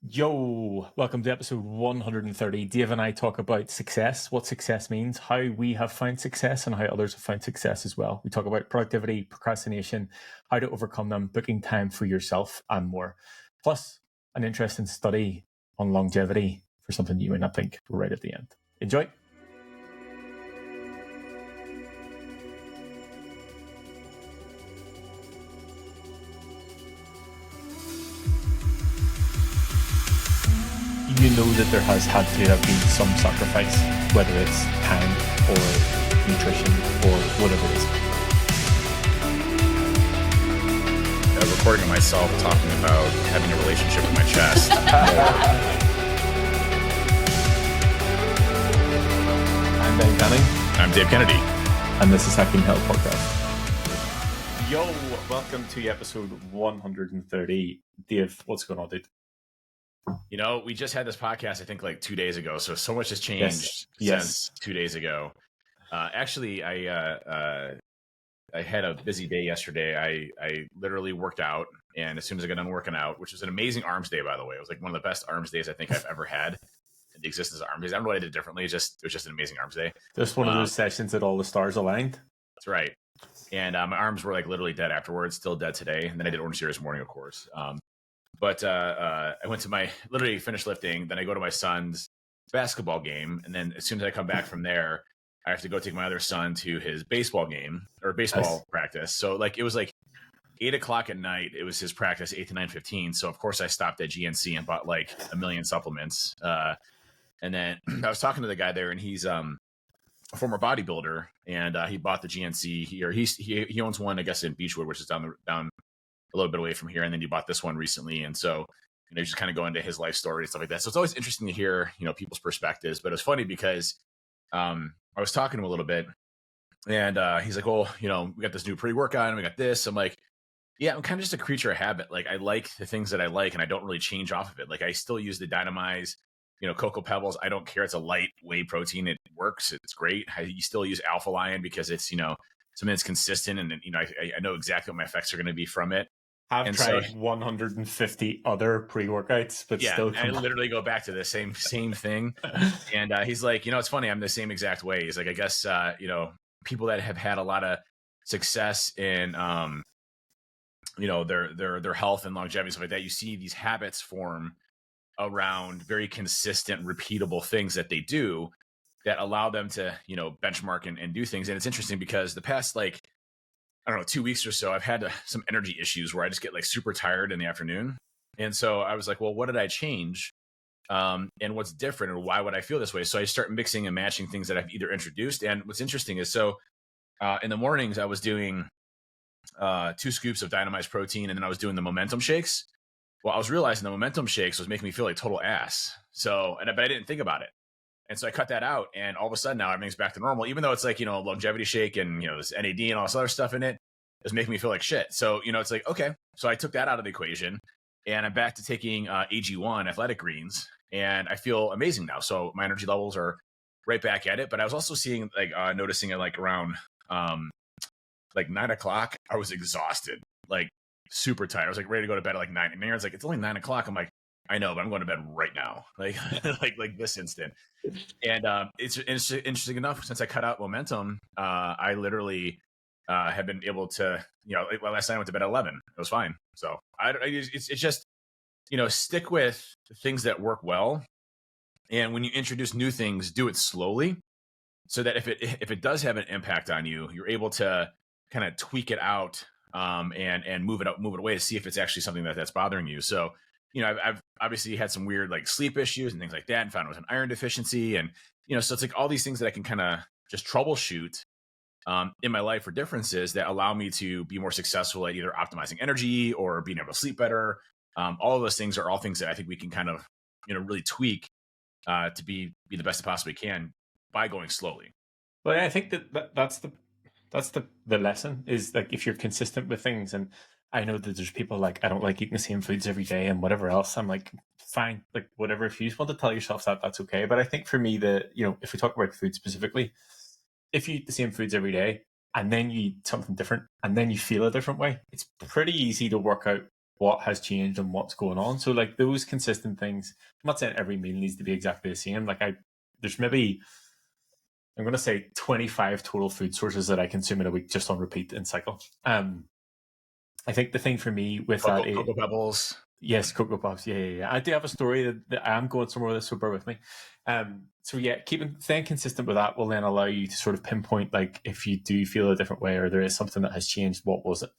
Yo, welcome to episode 130. Dave and I talk about success, what success means, how we have found success, and how others have found success as well. We talk about productivity, procrastination, how to overcome them, booking time for yourself, and more. Plus, an interesting study on longevity for something you might not think. We're right at the end. Enjoy. You know that there has had to have been some sacrifice, whether it's time or nutrition or whatever it is. Recording of myself talking about having a relationship with my chest. I'm Ben Canning. I'm Dave Kennedy. And this is Hacking Health Podcast. Yo, welcome to episode 130. Dave, what's going on, dude? You know, we just had this podcast, I think, like 2 days ago. So much has changed since 2 days ago. Actually, I had a busy day yesterday. I literally worked out, and as soon as I got done working out, which was an amazing arms day, by the way, it was like one of the best arms days I think I've ever had in the existence of arms days. I don't know what I did differently. It was just an amazing arms day. Just one of those sessions that all the stars aligned. That's right. And my arms were like literally dead afterwards, still dead today. And then I did Orange Series morning, of course. But I went to literally finished lifting. Then I go to my son's basketball game. And then as soon as I come back from there, I have to go take my other son to his baseball game or baseball practice. So like, it was like 8 o'clock at night. It was his practice, 8 to 9:15. So of course I stopped at GNC and bought like a million supplements. And then I was talking to the guy there, and he's a former bodybuilder, and he bought the GNC here. He owns one, I guess, in Beechwood, which is down a little bit away from here, and then he bought this one recently. And so, you know, just kind of go into his life story and stuff like that. So it's always interesting to hear, you know, people's perspectives. But it's funny because I was talking to him a little bit, and he's like, "Well, you know, we got this new pre-workout, and we got this." I'm like, "Yeah, I'm kind of just a creature of habit. Like, I like the things that I like, and I don't really change off of it. Like, I still use the Dynamize, you know, Cocoa Pebbles. I don't care. It's a light whey protein. It works. It's great. You still use Alpha Lion because it's, you know, something that's consistent, and you know, I know exactly what my effects are going to be from it." I've tried 150 other pre-workouts, but yeah, still I literally go back to the same thing. And he's like, you know, it's funny. I'm the same exact way. He's like, I guess, you know, people that have had a lot of success in, you know, their health and longevity and stuff like that, you see these habits form around very consistent, repeatable things that they do that allow them to, you know, benchmark and do things. And it's interesting because the past, like, I don't know, 2 weeks or so, I've had some energy issues where I just get like super tired in the afternoon. And so I was like, well, what did I change? And what's different, or why would I feel this way? So I start mixing and matching things that I've either introduced. And what's interesting is, so in the mornings I was doing 2 scoops of Dynamized protein, and then I was doing the momentum shakes. Well, I was realizing the momentum shakes was making me feel like total ass. So, but I didn't think about it. And so I cut that out, and all of a sudden now everything's back to normal, even though it's like, you know, longevity shake and, you know, this NAD and all this other stuff in it is making me feel like shit. So, you know, it's like, okay, so I took that out of the equation, and I'm back to taking AG1 athletic greens, and I feel amazing now. So my energy levels are right back at it. But I was also seeing, like, noticing it like around like 9 o'clock, I was exhausted, like super tired. I was like ready to go to bed at like 9. And Aaron's like, it's only 9 o'clock. I'm like, I know, but I'm going to bed right now, like like this instant. And it's interesting enough, since I cut out momentum, I literally have been able to, you know, last night I went to bed at 11. It was fine. So it's just, you know, stick with things that work well. And when you introduce new things, do it slowly, so that if it does have an impact on you, you're able to kind of tweak it out and move it away to see if it's actually something that's bothering you. So, you know, I've obviously had some weird like sleep issues and things like that, and found it was an iron deficiency. And, you know, so it's like all these things that I can kind of just troubleshoot in my life for differences that allow me to be more successful at either optimizing energy or being able to sleep better. All of those things are all things that I think we can kind of, you know, really tweak to be the best it possibly can by going slowly. But I think that's the lesson, is like, if you're consistent with things. And I know that there's people like, I don't like eating the same foods every day and whatever else. I'm like, fine, like whatever. If you just want to tell yourself that, that's okay. But I think for me, you know, if we talk about food specifically, if you eat the same foods every day and then you eat something different and then you feel a different way, it's pretty easy to work out what has changed and what's going on. So like those consistent things, I'm not saying every meal needs to be exactly the same. Like there's maybe, I'm going to say 25 total food sources that I consume in a week just on repeat and cycle. I think the thing for me with Cocoa Pebbles. Yes, Cocoa Puffs. Yeah. I do have a story that I am going somewhere with this, so bear with me. So yeah, staying consistent with that will then allow you to sort of pinpoint, like, if you do feel a different way or there is something that has changed, what was it?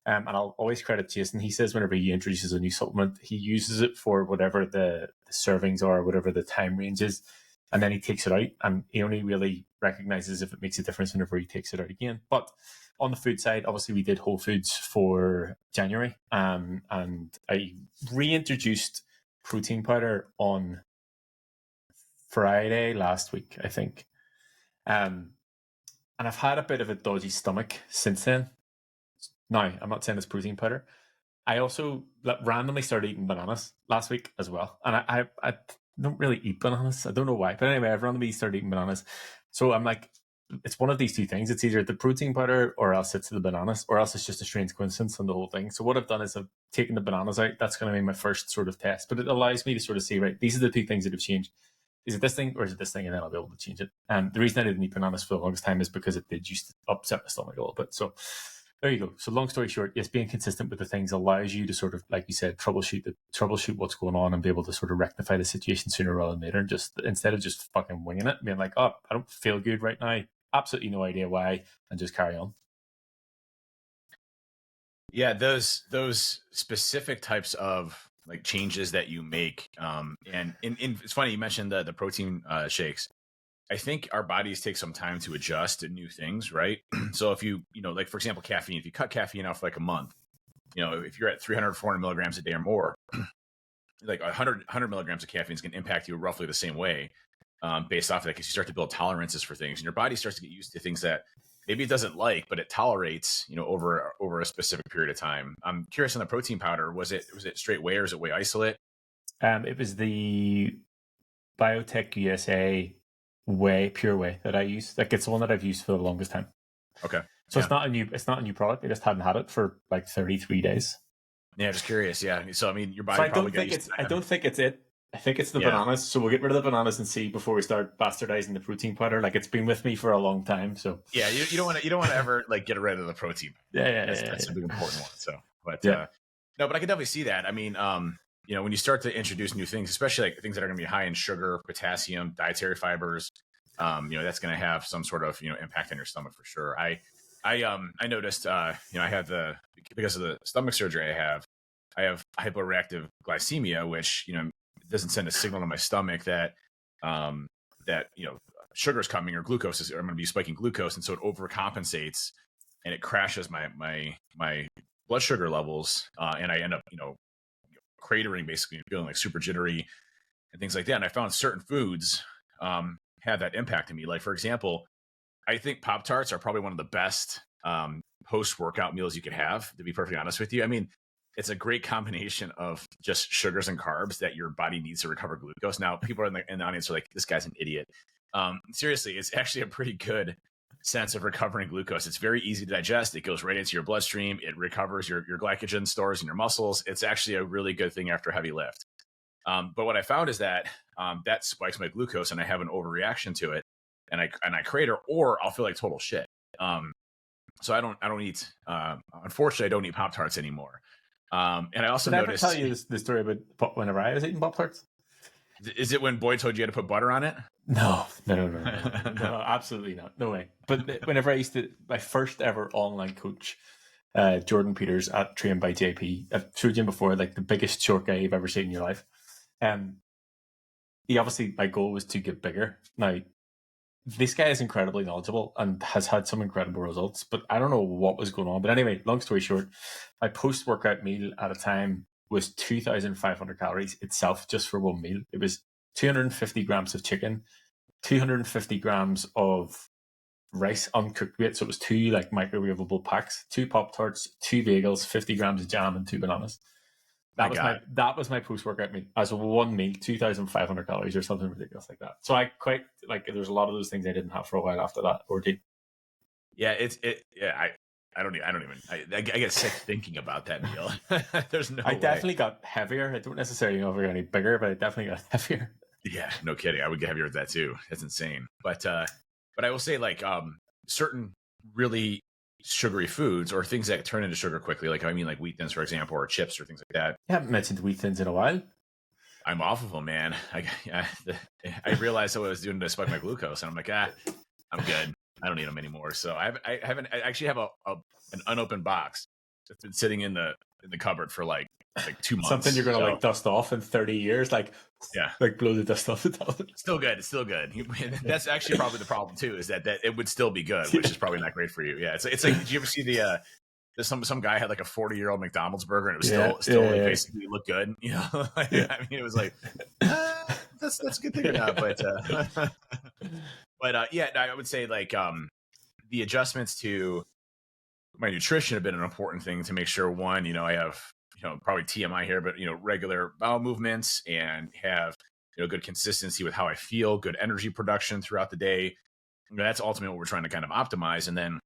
And I'll always credit Jason. He says whenever he introduces a new supplement, he uses it for whatever the servings are, whatever the time range is, and then he takes it out, and he only really recognizes if it makes a difference whenever he takes it out again. But on the food side, obviously we did whole foods for January, and I reintroduced protein powder on Friday last week, I think. And I've had a bit of a dodgy stomach since then. Now, I'm not saying it's protein powder. I also randomly started eating bananas last week as well. And I don't really eat bananas. I don't know why. But anyway, I've randomly started eating bananas. So I'm like, it's one of these two things. It's either the protein powder or else it's the bananas, or else it's just a strange coincidence on the whole thing. So what I've done is I've taken the bananas out. That's going to be my first sort of test. But it allows me to sort of see, right, these are the two things that have changed. Is it this thing or is it this thing? And then I'll be able to change it. And the reason I didn't eat bananas for the longest time is because it did used to upset my stomach a little bit. So there you go. So long story short, yes, being consistent with the things allows you to sort of, like you said, troubleshoot what's going on and be able to sort of rectify the situation sooner rather than later. And just instead of just fucking winging it, being like, oh, I don't feel good right now. Absolutely no idea why, and just carry on. Yeah, those specific types of like changes that you make, and it's funny you mentioned the protein shakes. I think our bodies take some time to adjust to new things, right? So if you know, like for example, caffeine, if you cut caffeine out for like a month, you know, if you're at 300, 400 milligrams a day or more, like 100 milligrams of caffeine is going to impact you roughly the same way, based off of that, because you start to build tolerances for things and your body starts to get used to things that maybe it doesn't like, but it tolerates, you know, over a specific period of time. I'm curious on the protein powder. Was it straight whey or is it whey isolate? It was the Biotech USA pure whey that I use. Like, it's the one that I've used for the longest time. Okay. So yeah. It's not a new product. I just hadn't had it for like 33 days. Yeah, just curious. Yeah. So I mean, your body. So I don't think it's it. I think it's the bananas. So we'll get rid of the bananas and see before we start bastardizing the protein powder. Like, it's been with me for a long time. So yeah, you don't want to ever like get rid of the protein. That's a big important one. So, but no, but I can definitely see that. I mean, you know, when you start to introduce new things, especially like things that are going to be high in sugar, potassium, dietary fibers, you know, that's going to have some sort of, you know, impact on your stomach for sure. I noticed, you know, I have because of the stomach surgery I have hyporeactive glycemia, which, you know, doesn't send a signal to my stomach that, that, you know, sugar is coming or glucose is, or I'm going to be spiking glucose. And so it overcompensates and it crashes my blood sugar levels. And I end up, you know, cratering, basically feeling like super jittery and things like that. And I found certain foods have that impact on me. Like, for example, I think Pop-Tarts are probably one of the best post-workout meals you could have, to be perfectly honest with you. I mean, it's a great combination of just sugars and carbs that your body needs to recover glucose. Now, people in the audience are like, this guy's an idiot. Seriously, it's actually a pretty good sense of recovering glucose. It's very easy to digest. It goes right into your bloodstream. It recovers your glycogen stores in your muscles. It's actually a really good thing after a heavy lift. But what I found is that that spikes my glucose and I have an overreaction to it, and I crater, or I'll feel like total shit. So I don't eat. Unfortunately, I don't eat Pop-Tarts anymore. And I also noticed. Did I ever tell you the story about whenever I was eating Pop-Tarts? Is it when Boyd told you had to put butter on it? No, absolutely not. No way. But whenever I used to, my first ever online coach, Jordan Peters at Trained by JP, I've showed you him before, like the biggest short guy you've ever seen in your life. He obviously, my goal was to get bigger. Now, this guy is incredibly knowledgeable and has had some incredible results, but I don't know what was going on. But anyway, long story short, my post-workout meal at a time was 2,500 calories itself, just for one meal. It was 250 grams of chicken, 250 grams of rice, uncooked weight. So it was 2 like microwavable packs, 2 Pop-Tarts, 2 bagels, 50 grams of jam, and 2 bananas. That was my post-workout meal as one meal, 2,500 calories or something ridiculous like that. So I quite like, there's a lot of those things I didn't have for a while after that, or did. Yeah, I don't even. I get sick thinking about that meal. There's no I way. definitely got heavier. I don't necessarily know if I got any bigger, but I definitely got heavier. Yeah, no kidding. I would get heavier with that too. That's insane. But I will say like certain really sugary foods or things that turn into sugar quickly, like I mean like wheat thins, for example, or chips or things like that. You haven't mentioned wheat thins in a while. I'm off of them, man. I realized what I was doing to spike my glucose, and I'm like, I'm good. I don't need them anymore. So I actually have an unopened box that's been sitting in the cupboard for like 2 months. Something you're gonna So, like dust off in 30 years, like yeah, like blow the dust off the top. still good. It's still good. That's actually probably the problem too, is that it would still be good, which is probably not great for you. Yeah, it's like, did you ever see some guy had like a 40-year-old McDonald's burger and it was still like basically looked good, you know? I mean, it was like that's a good thing or not, but yeah, I would say like the adjustments to my nutrition have been an important thing to make sure. One, you know, I have, you know, probably TMI here, but you know, regular bowel movements and have, you know, good consistency with how I feel, good energy production throughout the day. You know, that's ultimately what we're trying to kind of optimize, and then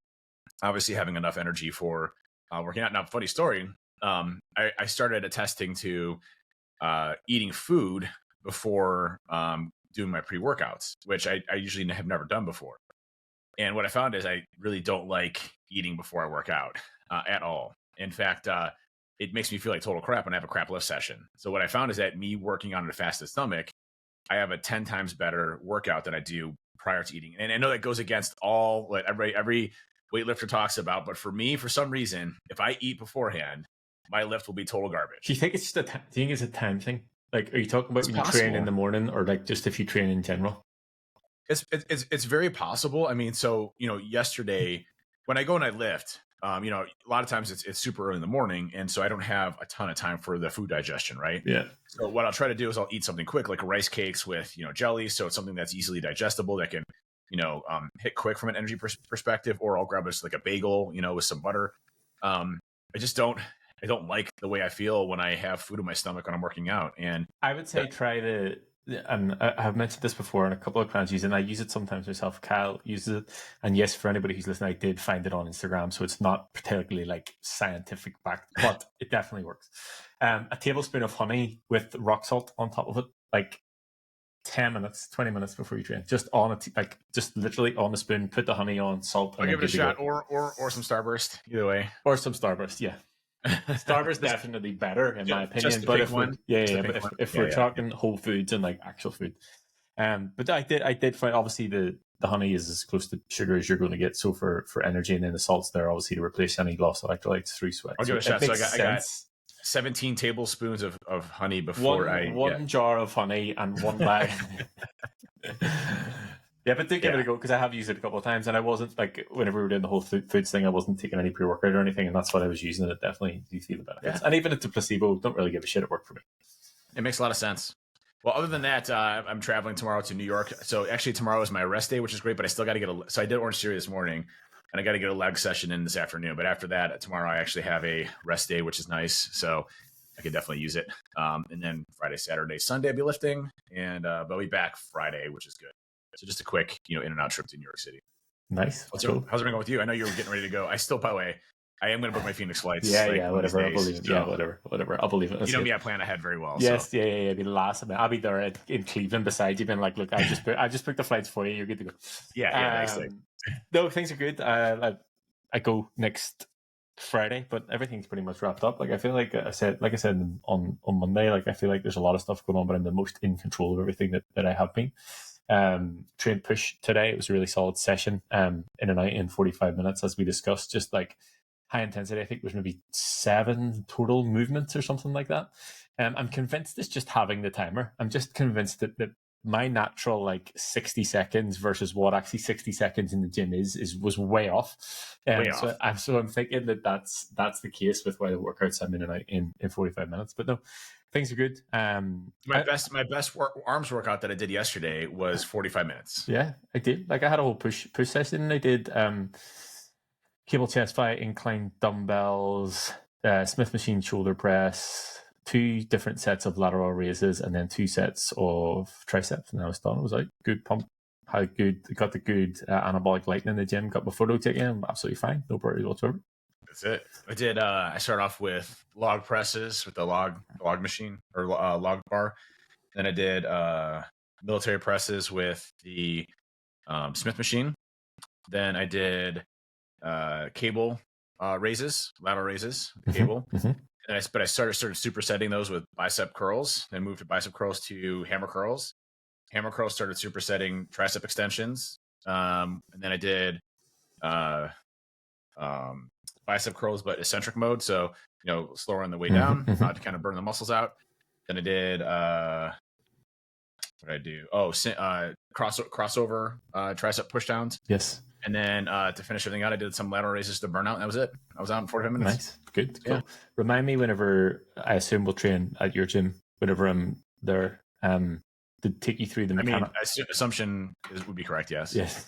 obviously having enough energy for working out. Now, funny story, I started attesting to eating food before doing my pre-workouts, which I usually have never done before. And what I found is I really don't like eating before I work out at all. In fact, it makes me feel like total crap when I have a crap lift session. So what I found is that me working on a fasted stomach, I have a 10 times better workout than I do prior to eating. And I know that goes against all like every weightlifter talks about, but for me, for some reason, if I eat beforehand, my lift will be total garbage. Do you think it's just do you think it's a time thing? Like, are you talking about when you train in the morning, or like just if you train in general? It's very possible. I mean, so you know, yesterday when I go and I lift, you know, a lot of times it's super early in the morning, and so I don't have a ton of time for the food digestion, right? Yeah. So what I'll try to do is I'll eat something quick, like rice cakes with, you know, jelly, so it's something that's easily digestible that can, you know, hit quick from an energy perspective, or I'll grab just like a bagel, you know, with some butter. I don't like the way I feel when I have food in my stomach when I'm working out, and I would say try to. And I have mentioned this before, and a couple of clients use it, and I use it sometimes myself. Kyle uses it, and yes, for anybody who's listening, I did find it on Instagram, so it's not particularly like scientific backed, but it definitely works. A tablespoon of honey with rock salt on top of it, like 10 minutes, 20 minutes before you train, just on it, like just literally on the spoon, put the honey on, salt. I'll give it a shot, or some Starburst, either way, or some Starburst, yeah. Starburst definitely better in my opinion, but if we're talking whole foods and like actual food, but I did find obviously the honey is as close to sugar as you're going to get, so for energy, and then the salt's there obviously to replace any lost electrolytes through sweat. I'll give it a shot. So I got 17 tablespoons of honey before one jar of honey and one bag. Yeah, but do give it a go, because I have used it a couple of times, and I wasn't like, whenever we were doing the whole foods thing, I wasn't taking any pre-workout or anything, and that's what I was using. It definitely do feel the benefits, and even if it's a placebo, don't really give a shit. It worked for me. It makes a lot of sense. Well, other than that, I'm traveling tomorrow to New York. So actually, tomorrow is my rest day, which is great. But I still got to so I did Orange Theory this morning, and I got to get a leg session in this afternoon. But after that, tomorrow I actually have a rest day, which is nice. So I could definitely use it. And then Friday, Saturday, Sunday, I'll be lifting, and but I'll be back Friday, which is good. So just a quick, you know, in and out trip to New York City. Nice. How's it going with you? I know you were getting ready to go. I still, by the way, I am going to book my Phoenix flights. Yeah, whatever. I'll believe it. So. Yeah, whatever. I'll believe it. You know me, I plan ahead very well. Yes, so. yeah. Be the last minute. I'll be there in Cleveland beside you, being like, look, I just booked the flights for you. You're good to go. Yeah. No, things are good. I go next Friday, but everything's pretty much wrapped up. Like I feel like I said on Monday, like I feel like there's a lot of stuff going on, but I'm the most in control of everything that I have been. Train push today. It was a really solid session. In and out in 45 minutes, as we discussed. Just like high intensity. I think there's maybe 7 total movements or something like that. I'm convinced it's just having the timer. I'm just convinced that my natural like 60 seconds versus what actually 60 seconds in the gym was way off. So I'm thinking that's the case with why the workouts I'm in and out in 45 minutes. But no, things are good. My best arms workout that I did yesterday was 45 minutes. Yeah, I did. Like I had a whole push session. I did cable chest fly, incline dumbbells, Smith machine shoulder press, 2 different sets of lateral raises, and then 2 sets of triceps. And I was done. It was like good pump. Got the good anabolic lighting in the gym. Got my photo taken. I'm absolutely fine. No worries whatsoever. That's it. I did. I started off with log presses with the log machine or log bar. Then I did military presses with the Smith machine. Then I did cable raises, lateral raises, cable. And but I started supersetting those with bicep curls. Then moved to bicep curls to hammer curls. Hammer curls started supersetting tricep extensions. And then I did bicep curls, but eccentric mode. So, slower on the way down to kind of burn the muscles out. Then I did, what did I do? Oh, crossover tricep push downs. Yes. And then to finish everything out, I did some lateral raises to burn out. And that was it. I was out in 45 minutes. Nice. Good. Cool. Remind me whenever, I assume we'll train at your gym, whenever I'm there, to take you through the mechanical. Assumption would be correct, yes. Yes.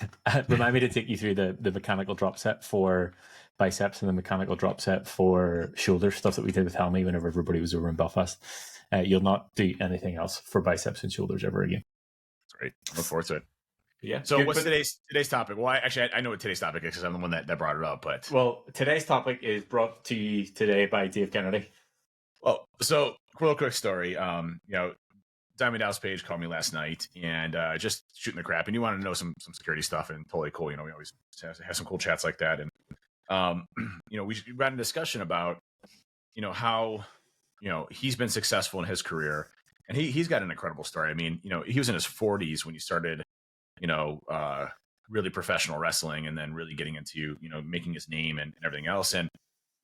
Remind me to take you through the mechanical drop set for biceps and the mechanical drop set for shoulder, stuff that we did with Helmy whenever everybody was over in Belfast. You'll not do anything else for biceps and shoulders ever again. Great. I look forward to it. Yeah. So what's today's topic? Well, I know what today's topic is because I'm the one that brought it up. But today's topic is brought to you today by Dave Kennedy. Well, so real quick story. Diamond Dallas Page called me last night and just shooting the crap, and you want to know some security stuff, and totally cool. We always have some cool chats like that, and we got a discussion about how he's been successful in his career, and he's got an incredible story. I mean, he was in his 40s when he started really professional wrestling, and then really getting into making his name and everything else. And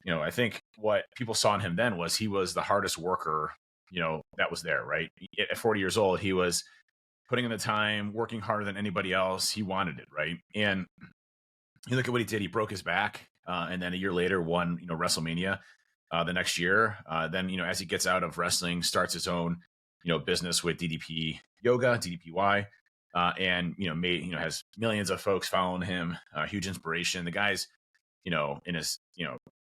I think what people saw in him then was he was the hardest worker that was there, right? At 40 years old, he was putting in the time, working harder than anybody else. He wanted it, right? And you look at what he did. He broke his back, and then a year later won WrestleMania the next year. Then as he gets out of wrestling, starts his own business with DDP Yoga, DDPY. And has millions of folks following him, huge inspiration. The guy's in his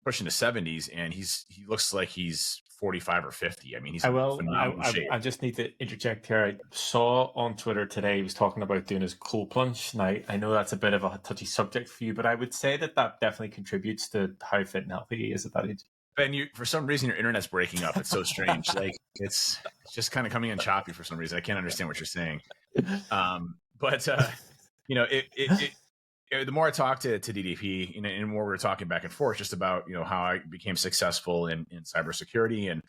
pushing the 70s, and he looks like he's 45 or 50. I mean, he's phenomenal shape. I just need to interject here. I saw on Twitter today he was talking about doing his cold plunge. Now I know that's a bit of a touchy subject for you, but I would say that definitely contributes to how fit and healthy he is at that age. Ben, for some reason your internet's breaking up. It's so strange. Like it's just kind of coming in choppy for some reason. I can't understand what you're saying. The more I talk to DDP, and the more we're talking back and forth just about, how I became successful in cybersecurity and,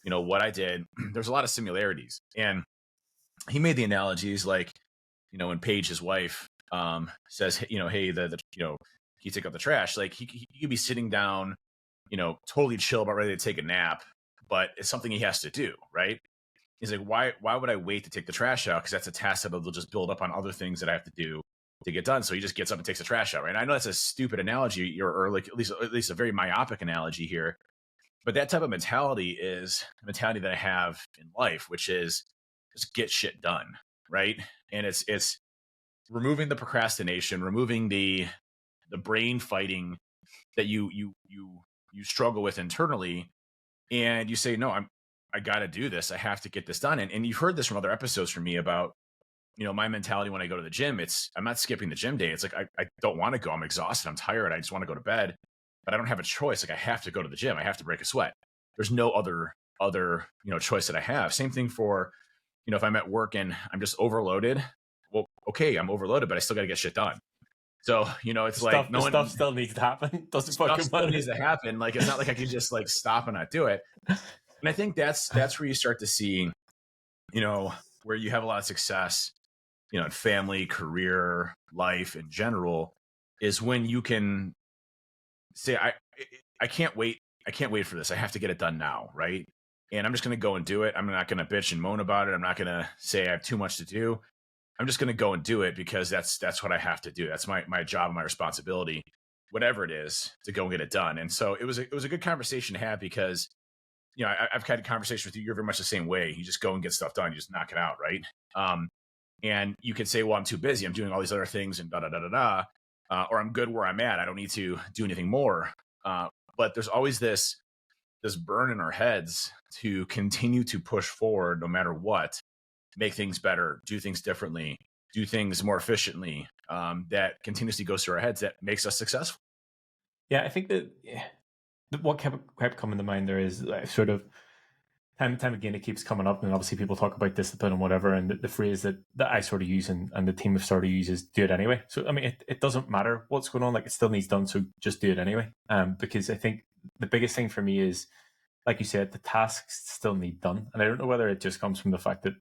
what I did, there's a lot of similarities. And he made the analogies like, when Paige, his wife, says, hey, can you take out the trash? Like he could be sitting down, totally chill, about ready to take a nap, but it's something he has to do. Right. He's like, why would I wait to take the trash out? Because that's a task that will just build up on other things that I have to do to get done. So he just gets up and takes the trash out. Right. And I know that's a stupid analogy or like at least a very myopic analogy here. But that type of mentality is the mentality that I have in life, which is just get shit done. Right. And it's removing the procrastination, removing the brain fighting that you struggle with internally. And you say, no, I got to do this. I have to get this done. And you've heard this from other episodes from me about, my mentality when I go to the gym. I'm not skipping the gym day. It's like, I don't want to go. I'm exhausted. I'm tired. I just want to go to bed, but I don't have a choice. Like I have to go to the gym. I have to break a sweat. There's no other, choice that I have. Same thing for, if I'm at work and I'm just overloaded. Well, okay, I'm overloaded, but I still got to get shit done. So, it's like stuff still needs to happen. Stuff still needs to happen. Like, it's not like I can just like stop and not do it. And I think that's where you start to see, where you have a lot of success, in family, career, life in general, is when you can say, I can't wait. I can't wait for this. I have to get it done now. Right. And I'm just going to go and do it. I'm not going to bitch and moan about it. I'm not going to say I have too much to do. I'm just going to go and do it because that's what I have to do. That's my job, my responsibility, whatever it is, to go and get it done. And so it was a good conversation to have because, I've had a conversation with you. You're very much the same way. You just go and get stuff done. You just knock it out. Right. And you could say, well, I'm too busy. I'm doing all these other things and or I'm good where I'm at. I don't need to do anything more. But there's always this burn in our heads to continue to push forward no matter what, make things better, do things differently, do things more efficiently, that continuously goes through our heads that makes us successful. Yeah, I think that what kept coming to mind there is sort of time and time again, it keeps coming up, and obviously people talk about discipline and whatever, and the phrase that I sort of use and the team have started to use is do it anyway. So I mean, it doesn't matter what's going on, like it still needs done, so just do it anyway. Because I think the biggest thing for me is, like you said, the tasks still need done, and I don't know whether it just comes from the fact that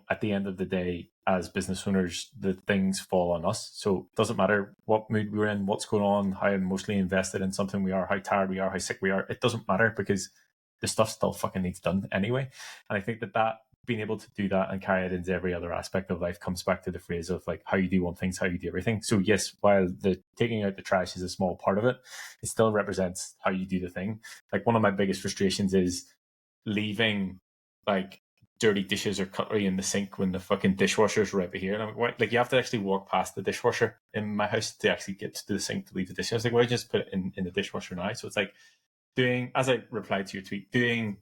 at the end of the day, as business owners, the things fall on us. So it doesn't matter what mood we're in, what's going on, how emotionally invested in something we are, how tired we are, how sick we are. It doesn't matter because the stuff still fucking needs done anyway. And I think that being able to do that and carry it into every other aspect of life comes back to the phrase of like how you do one thing's how you do everything. So yes, while the taking out the trash is a small part of it, it still represents how you do the thing. Like one of my biggest frustrations is leaving like dirty dishes or cutlery in the sink when the fucking dishwasher's right here. And I'm like, you have to actually walk past the dishwasher in my house to actually get to the sink to leave the dishes. I was like, why just put it in the dishwasher now? So it's like doing, as I replied to your tweet, doing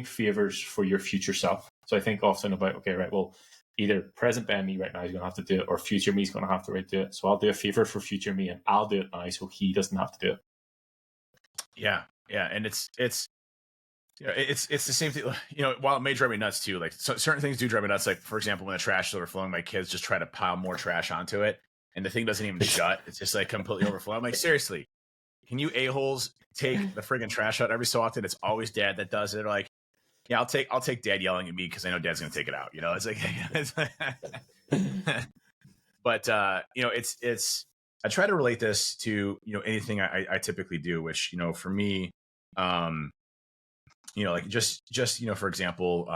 favors for your future self. So I think often about, okay, right, well, either present Ben me right now is going to have to do it, or future me is going to have to do it. So I'll do a favor for future me, and I'll do it now, so he doesn't have to do it. Yeah, and it's the same thing. While it may drive me nuts too, like certain things do drive me nuts. Like for example, when the trash is overflowing, my kids just try to pile more trash onto it, and the thing doesn't even shut. It's just like completely overflowing. I'm like, seriously, can you a-holes take the friggin' trash out every so often? It's always dad that does it. Or like, yeah, I'll take dad yelling at me because I know dad's gonna take it out. It's like, but it's I try to relate this to anything I typically do, which for me, like just for example,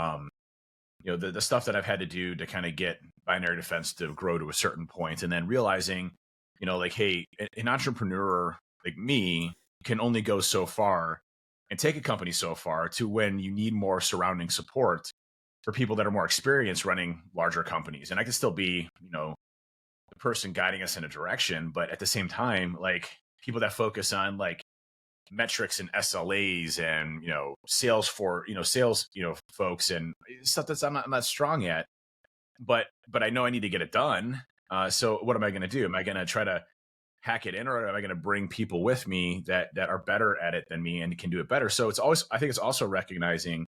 the stuff that I've had to do to kind of get binary defense to grow to a certain point, and then realizing, like, hey, an entrepreneur like me can only go so far and take a company so far to when you need more surrounding support for people that are more experienced running larger companies. And I can still be, the person guiding us in a direction, but at the same time, like people that focus on like metrics and SLAs and sales for sales folks and stuff that's I'm not strong at, but I know I need to get it done. So what am I going to do? Am I going to try to hack it in, or am I going to bring people with me that are better at it than me and can do it better? So I think it's also recognizing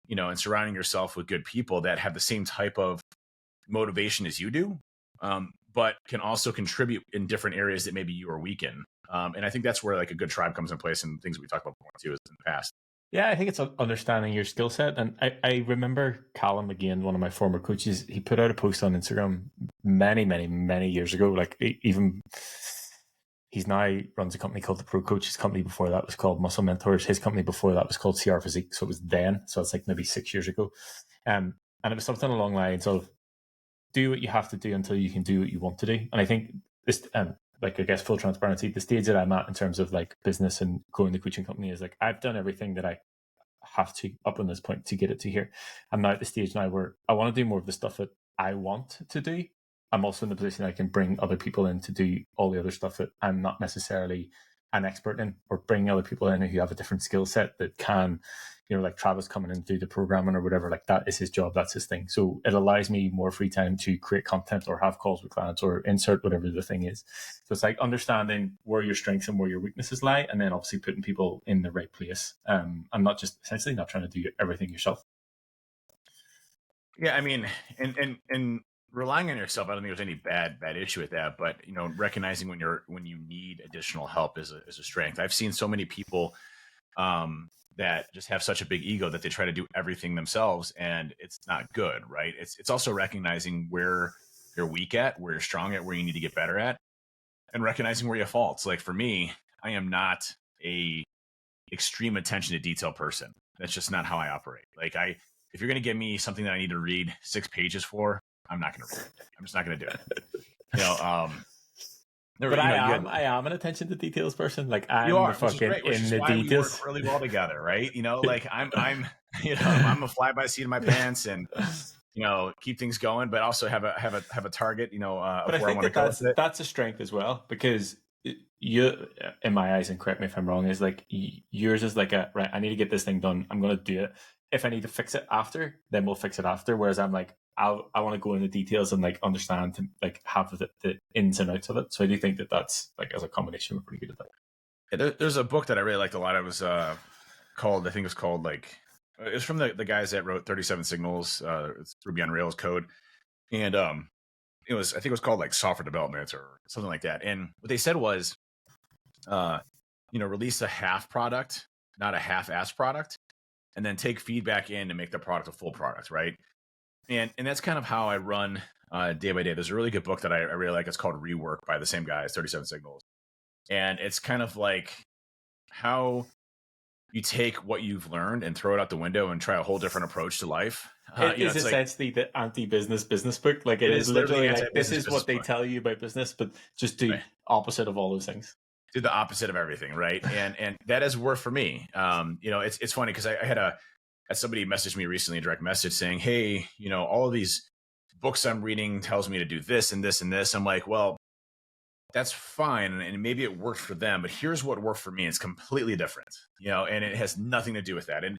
and surrounding yourself with good people that have the same type of motivation as you do, but can also contribute in different areas that maybe you are weak in. And I think that's where like a good tribe comes in place, and things we talked about before too is in the past. Yeah, I think it's understanding your skill set. And I remember Callum, again, one of my former coaches, he put out a post on Instagram many, many, many years ago. Like even he's now runs a company called The Pro Coach. His company before that was called Muscle Mentors. His company before that was called CR Physique. So it was then. So it's like maybe 6 years ago. And it was something along the lines of do what you have to do until you can do what you want to do. And I think this, like, I guess full transparency, the stage that I'm at in terms of like business and growing the coaching company is like, I've done everything that I have to up on this point to get it to here. I'm now at the stage now where I want to do more of the stuff that I want to do. I'm also in the position I can bring other people in to do all the other stuff that I'm not necessarily an expert in, or bring other people in who have a different skill set that can, like Travis coming in and do the programming or whatever, like that is his job, that's his thing. So it allows me more free time to create content or have calls with clients or insert whatever the thing is. So it's like understanding where your strengths and where your weaknesses lie, and then obviously putting people in the right place. And not just essentially not trying to do everything yourself. Yeah, I mean, and relying on yourself, I don't think there's any bad issue with that. But recognizing when you need additional help is a strength. I've seen so many people that just have such a big ego that they try to do everything themselves, and it's not good, right? It's also recognizing where you're weak at, where you're strong at, where you need to get better at, and recognizing where you have faults. Like for me, I am not a extreme attention to detail person. That's just not how I operate. Like if you're going to give me something that I need to read 6 pages for, I'm not going to read it. I'm just not going to do it. But I am an attention to details person. Like I'm the fucking great, in the details. We work really well together, right? Like I'm I'm a fly by seat in my pants, and keep things going, but also have a target. But I think that's a strength as well, because you, in my eyes, and correct me if I'm wrong, is like yours is like right. I need to get this thing done. I'm going to do it. If I need to fix it after, then we'll fix it after. Whereas I'm like, I want to go into details and like understand, to like have the ins and outs of it. So I do think that's like, as a combination, we're pretty good at that. There's a book that I really liked a lot. It was called, I think it was called like, it's from the guys that wrote 37 Signals, it's Ruby on Rails code. And it was, I think it was called like software development or something like that. And what they said was, release a half product, not a half-ass product, and then take feedback in to make the product a full product, right? And that's kind of how I run day by day. There's a really good book that I really like. It's called Rework by the same guys, 37 Signals. And it's kind of like how you take what you've learned and throw it out the window and try a whole different approach to life. It is essentially like the anti-business book. Like it is literally like, this is what they tell you about business, but just do opposite of all those things. Do the opposite of everything, right? And that has worked for me. It's funny because I had somebody message me recently, a direct message saying, hey, all of these books I'm reading tells me to do this and this and this. I'm like, well, that's fine. And maybe it worked for them, but here's what worked for me. It's completely different, and it has nothing to do with that. And,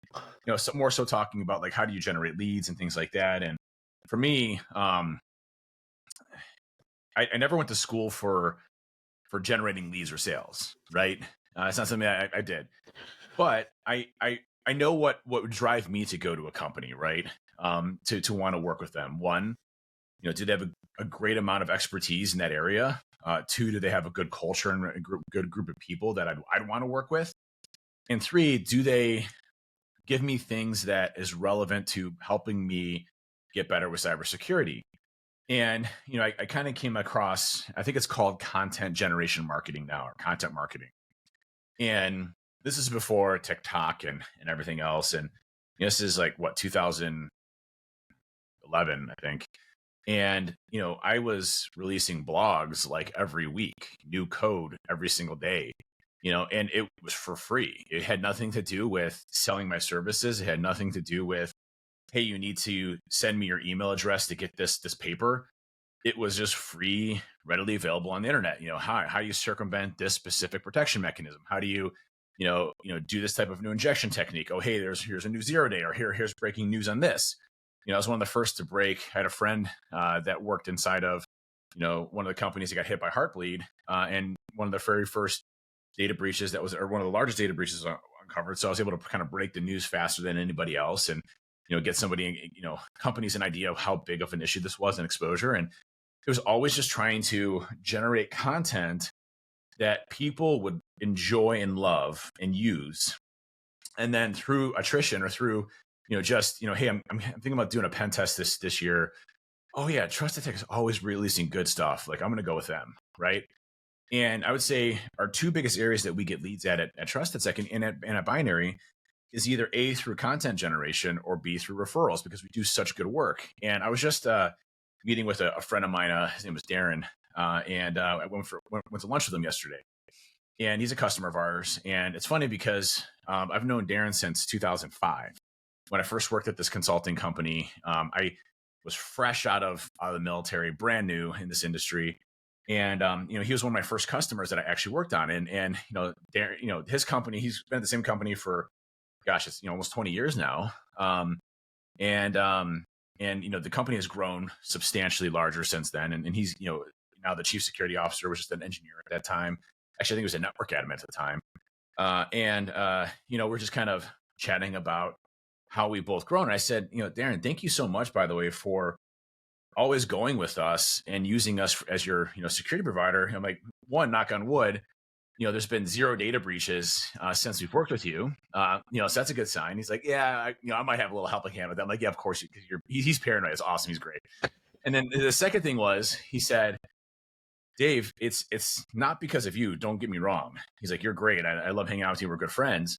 more so talking about like, how do you generate leads and things like that. And for me, I never went to school for generating leads or sales, right? It's not something I did, but I know what would drive me to go to a company, right? To want to work with them. One, do they have a great amount of expertise in that area? Two, do they have a good culture and a good group of people that I'd want to work with? And three, do they give me things that is relevant to helping me get better with cybersecurity? And, I kind of came across, I think it's called content generation marketing now, or content marketing. And this is before TikTok and everything else. And this is like 2011, I think. And, I was releasing blogs like every week, new code every single day, and it was for free. It had nothing to do with selling my services. It had nothing to do with, hey, you need to send me your email address to get this paper. It was just free, readily available on the internet. How do you circumvent this specific protection mechanism? How do you, do this type of new injection technique? Oh, hey, here's a new 0 day, or here's breaking news on this. I was one of the first to break. I had a friend that worked inside of, one of the companies that got hit by Heartbleed, and one of the very first data breaches or one of the largest data breaches uncovered. So I was able to kind of break the news faster than anybody else, and get somebody, companies an idea of how big of an issue this was and exposure. And it was always just trying to generate content that people would enjoy and love and use, and then through attrition or through hey, I'm thinking about doing a pen test this year. Oh yeah, Trusted Tech is always releasing good stuff. Like, I'm going to go with them, right? And I would say our two biggest areas that we get leads at Trusted Tech and at Binary is either A, through content generation, or B, through referrals, because we do such good work. And I was just meeting with a friend of mine. His name was Darren, and I went to lunch with him yesterday. And he's a customer of ours. And it's funny because I've known Darren since 2005. When I first worked at this consulting company, I was fresh out of the military, brand new in this industry. And, he was one of my first customers that I actually worked on. And Darren, his company, he's been at the same company for, gosh, it's, almost 20 years now. And the company has grown substantially larger since then. And he's, now the chief security officer, was just an engineer at that time. Actually, I think he was a network admin at the time. We're just kind of chatting about how we both grown. And I said, Darren, thank you so much, by the way, for always going with us and using us as your, security provider. I'm like, one, knock on wood, there's been 0 data breaches since we've worked with you. So that's a good sign. He's like, yeah, I might have a little helping hand with that. I'm like, yeah, of course, he's paranoid. It's awesome. He's great. And then the second thing was, he said, Dave, it's not because of you. Don't get me wrong. He's like, you're great. I love hanging out with you. We're good friends.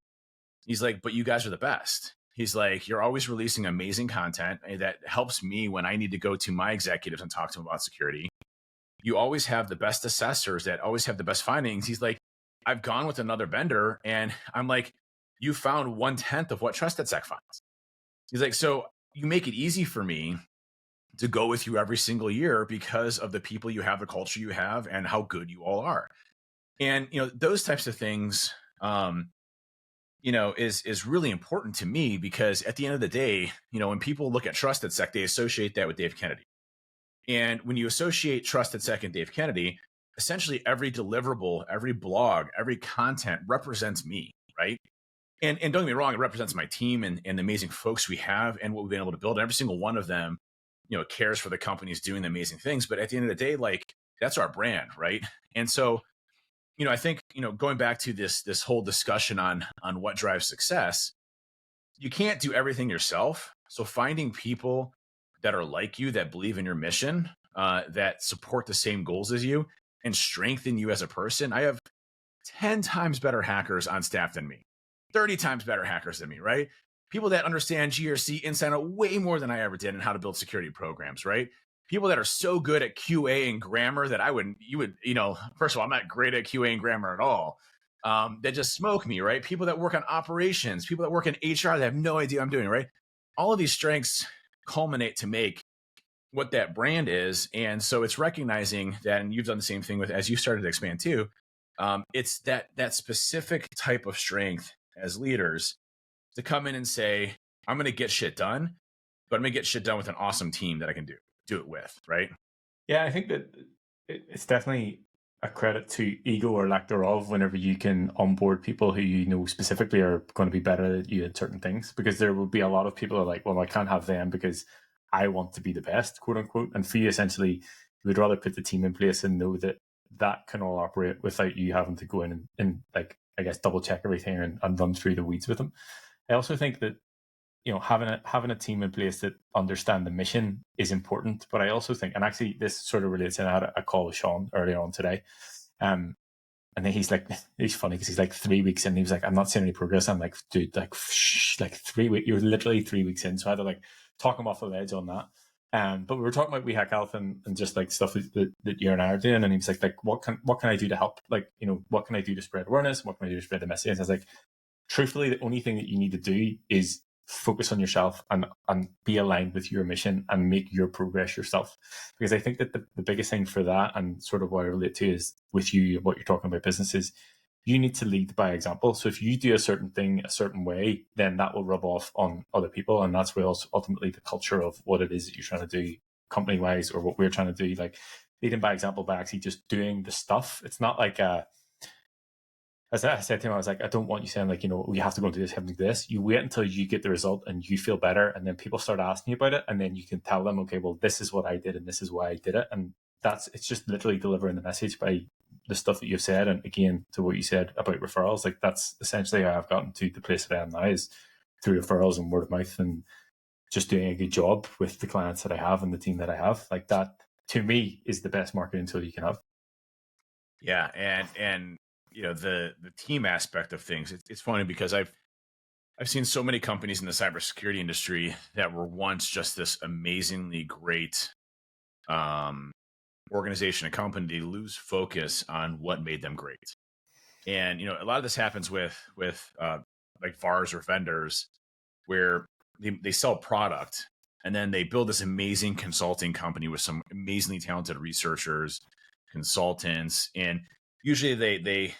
He's like, but you guys are the best. He's like, you're always releasing amazing content that helps me when I need to go to my executives and talk to them about security. You always have the best assessors that always have the best findings. He's like, I've gone with another vendor, and I'm like, you found 1/10 of what Trusted Sec finds. He's like, so you make it easy for me to go with you every single year because of the people you have, the culture you have, and how good you all are. And, those types of things, is really important to me, because at the end of the day, when people look at Trusted Sec, they associate that with Dave Kennedy. And when you associate Trusted Sec and Dave Kennedy, essentially every deliverable, every blog, every content represents me, right? And don't get me wrong, it represents my team and the amazing folks we have and what we've been able to build. Every single one of them, cares for the companies doing the amazing things. But at the end of the day, like, that's our brand, right? And so, I think, going back to this whole discussion on what drives success, you can't do everything yourself. So finding people that are like you, that believe in your mission, that support the same goals as you and strengthen you as a person. I have 10 times better hackers on staff than me, 30 times better hackers than me, right? People that understand GRC inside out way more than I ever did and how to build security programs, right? People that are so good at QA and grammar that first of all, I'm not great at QA and grammar at all. That just smoke me, right? People that work on operations, people that work in HR that have no idea what I'm doing, right? All of these strengths culminate to make what that brand is. And so it's recognizing that, and you've done the same thing with, as you started to expand too, it's that specific type of strength as leaders to come in and say, I'm going to get shit done, but I'm going to get shit done with an awesome team that I can do it with, right? Yeah, I think that it's definitely a credit to ego or lack thereof whenever you can onboard people who you know specifically are going to be better than you at certain things, because there will be a lot of people who are like, well, I can't have them because I want to be the best, quote unquote. And for you, essentially, you would rather put the team in place and know that that can all operate without you having to go in and like, I guess, double check everything and run through the weeds with them. I also think that, you know, having a team in place that understand the mission is important. But I also think, and actually this sort of relates, and I had a call with Sean earlier on today. And then he's funny because he's like 3 weeks in. And he was like, I'm not seeing any progress. I'm like, dude, like 3 weeks, you're literally 3 weeks in. So I had to like talk him off the ledge on that. But we were talking about We Hack Health and just like stuff that you and I are doing. And he was like, what can I do to help? Like, you know, what can I do to spread awareness? What can I do to spread the message? And I was like, truthfully, the only thing that you need to do is focus on yourself and be aligned with your mission and make your progress yourself. Because I think that the biggest thing for that, and sort of what I relate to is with you, what you're talking about businesses, you need to lead by example. So if you do a certain thing a certain way, then that will rub off on other people. And that's where also ultimately the culture of what it is that you're trying to do company wise, or what we're trying to do, like leading by example by actually just doing the stuff. It's not like as I said to him, I was like, I don't want you saying like, you know, we have to go and do this, have to do this. You wait until you get the result and you feel better, and then people start asking you about it, and then you can tell them, okay, well, this is what I did and this is why I did it. And it's just literally delivering the message by the stuff that you've said. And again, to what you said about referrals, like that's essentially how I've gotten to the place that I am now, is through referrals and word of mouth and just doing a good job with the clients that I have and the team that I have. Like that, to me, is the best marketing tool you can have. Yeah, and you know, the team aspect of things. It's funny because I've seen so many companies in the cybersecurity industry that were once just this amazingly great organization and company. They lose focus on what made them great. And you know, a lot of this happens with like VARs or vendors, where they sell product and then they build this amazing consulting company with some amazingly talented researchers, consultants, and usually they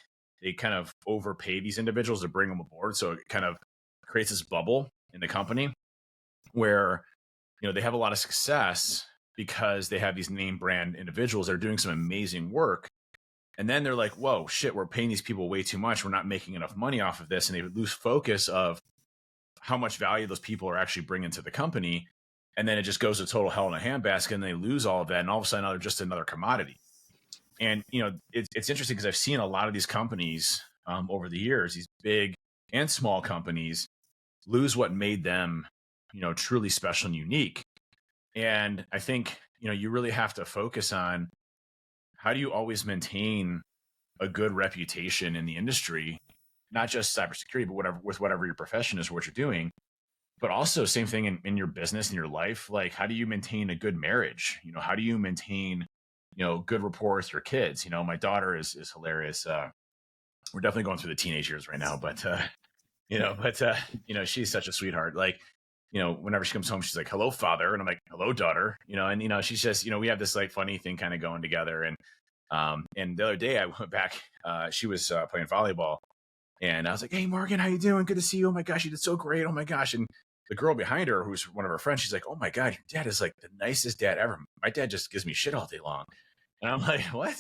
kind of overpay these individuals to bring them aboard. So it kind of creates this bubble in the company where, you know, they have a lot of success because they have these name brand individuals that are doing some amazing work. And then they're like, whoa, shit, we're paying these people way too much. We're not making enough money off of this. And they would lose focus of how much value those people are actually bringing to the company. And then it just goes to total hell in a handbasket, and they lose all of that. And all of a sudden, they're just another commodity. And, you know, it's interesting because I've seen a lot of these companies over the years, these big and small companies, lose what made them, you know, truly special and unique. And I think, you know, you really have to focus on how do you always maintain a good reputation in the industry, not just cybersecurity, but whatever your profession is or what you're doing. But also same thing in your business and your life. Like, how do you maintain a good marriage? You know, how do you maintain, you know, good rapport with your kids? You know, my daughter is hilarious. We're definitely going through the teenage years right now, but you know, she's such a sweetheart. Like, you know, whenever she comes home, she's like, hello, father. And I'm like, hello, daughter, you know, and, you know, she's just, you know, we have this like funny thing kind of going together. And the other day I went back, she was playing volleyball, and I was like, hey, Morgan, how you doing? Good to see you. Oh my gosh, you did so great. Oh my gosh. And the girl behind her, who's one of her friends, she's like, oh my God, your dad is like the nicest dad ever. My dad just gives me shit all day long. And I'm like, what?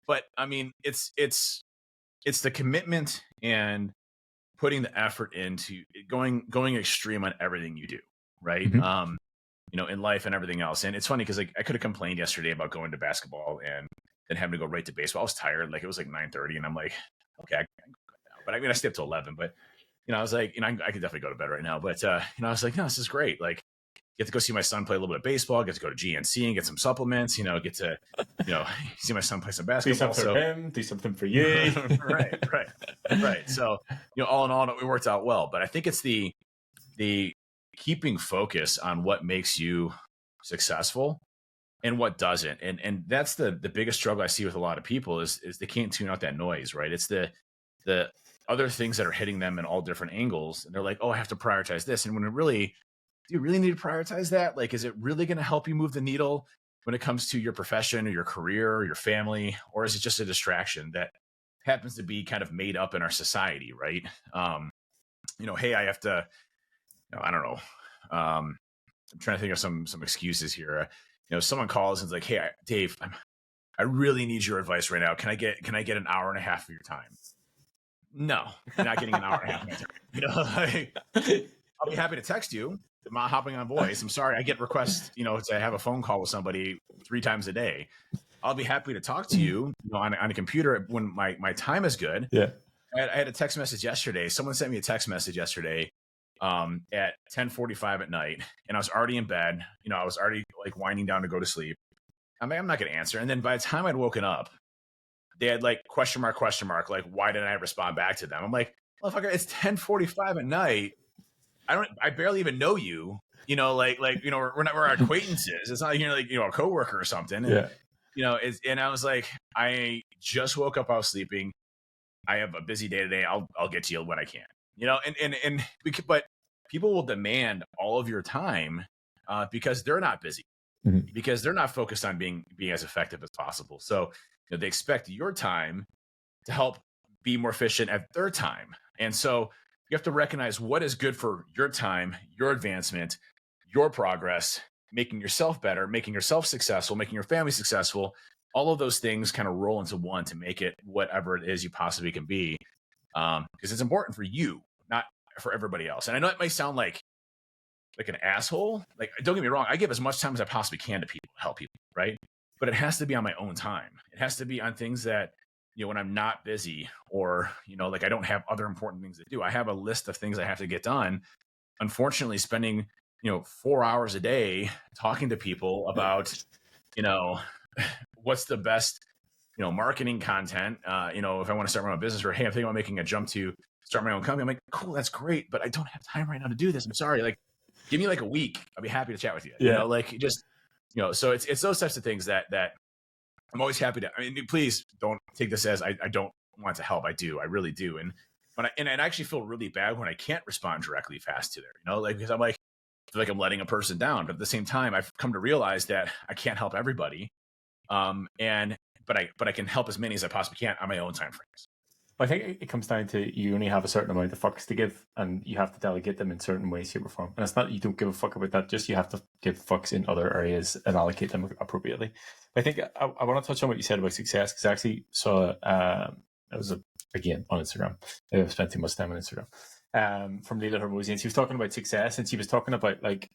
But I mean, it's the commitment and putting the effort into going extreme on everything you do, right? Mhm. In life and everything else. And it's funny because like I could have complained yesterday about going to basketball and then having to go right to baseball. I was tired, like it was like 9:30, and I'm like, okay, I can go now. But I mean, I stayed up till 11. But I was like, I could definitely go to bed right now. But I was like, no, this is great. Like, get to go see my son play a little bit of baseball. Get to go to GNC and get some supplements. Get to see my son play some Do basketball. something for him, do something for you. right. So all in all, it worked out well. But I think it's the keeping focus on what makes you successful and what doesn't. And that's the biggest struggle I see with a lot of people is they can't tune out that noise, right? It's the other things that are hitting them in all different angles. And they're like, oh, I have to prioritize this. And when it really, do you really need to prioritize that? Like, is it really going to help you move the needle when it comes to your profession or your career or your family? Or is it just a distraction that happens to be kind of made up in our society, right? Hey, I have to, I don't know. I'm trying to think of some excuses here. Someone calls and is like, "Hey, Dave, I really need your advice right now. Can I get an hour and a half of your time?" No, you're not getting an hour and a half of my time. I'll be happy to text you. I'm not hopping on voice. I'm sorry. I get requests, to have a phone call with somebody 3 times a day. I'll be happy to talk to you, on a computer when my time is good. Yeah. I had a text message yesterday. Someone sent me a text message yesterday at 10:45 at night, and I was already in bed. I was already like winding down to go to sleep. I'm not going to answer. And then by the time I'd woken up, they had like question mark, like, why didn't I respond back to them? I'm like, motherfucker, it's 10:45 at night. I barely even know you. We're acquaintances. It's not a coworker or something. And, and I was like, I just woke up. I was sleeping. I have a busy day today. I'll get to you when I can. But people will demand all of your time because they're not busy, because they're not focused on being as effective as possible. So they expect your time to help be more efficient at their time. And so you have to recognize what is good for your time, your advancement, your progress, making yourself better, making yourself successful, making your family successful. All of those things kind of roll into one to make it whatever it is you possibly can be. Because it's important for you, not for everybody else. And I know it might sound like an asshole. Like, don't get me wrong. I give as much time as I possibly can to people, help people, right? But it has to be on my own time. It has to be on things that, when I'm not busy or, like I don't have other important things to do. I have a list of things I have to get done. Unfortunately, spending, 4 hours a day talking to people about, what's the best, marketing content, if I want to start my own business, or, hey, I'm thinking about making a jump to start my own company. I'm like, cool, that's great, but I don't have time right now to do this. I'm sorry. Like, give me like a week. I'll be happy to chat with you. Yeah. So it's those types of things that I'm always happy to. I mean, please don't take this as I don't want to help. I do. I really do. And I actually feel really bad when I can't respond directly fast to there, because I'm like, I feel like I'm letting a person down. But at the same time, I've come to realize that I can't help everybody. But I can help as many as I possibly can on my own time frames. I think it comes down to you only have a certain amount of fucks to give, and you have to delegate them in certain ways, shape, or form. And it's not you don't give a fuck about that; just you have to give fucks in other areas and allocate them appropriately. I think I want to touch on what you said about success, because I actually saw it was again on Instagram. I've spent too much time on Instagram. From Leila Hormozy, and she was talking about success, and she was talking about like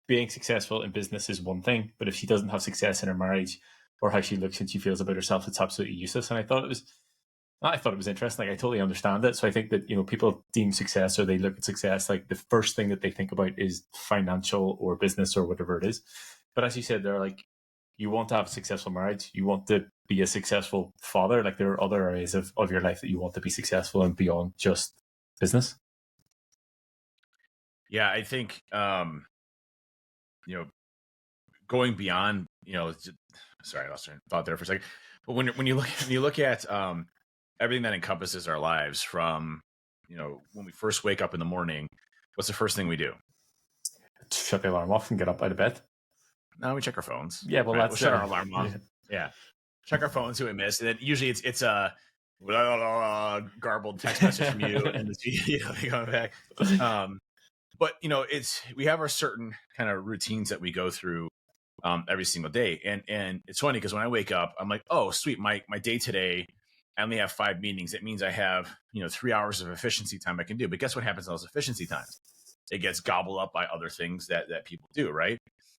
being successful in business is one thing, but if she doesn't have success in her marriage or how she looks and she feels about herself, it's absolutely useless. And I thought it was interesting. Like, I totally understand it. So I think that, people deem success, or they look at success, like the first thing that they think about is financial or business or whatever it is. But as you said, they're like, you want to have a successful marriage, you want to be a successful father. Like, there are other areas of your life that you want to be successful in beyond just business. Yeah, I think, going beyond, sorry, I lost my thought there for a second. But when you look at everything that encompasses our lives, from, when we first wake up in the morning, what's the first thing we do? Shut the alarm off and get up out of bed. No, we check our phones. Yeah, well, right? We'll shut our alarm off. Yeah. Check our phones, who we missed. And then usually it's a garbled text message from you, and going back. But we have our certain kind of routines that we go through every single day. And it's funny because when I wake up, I'm like, oh, sweet, my day today, I only have 5 meetings. It means I have 3 hours of efficiency time I can do. But guess what happens in those efficiency times? It gets gobbled up by other things that people do, right?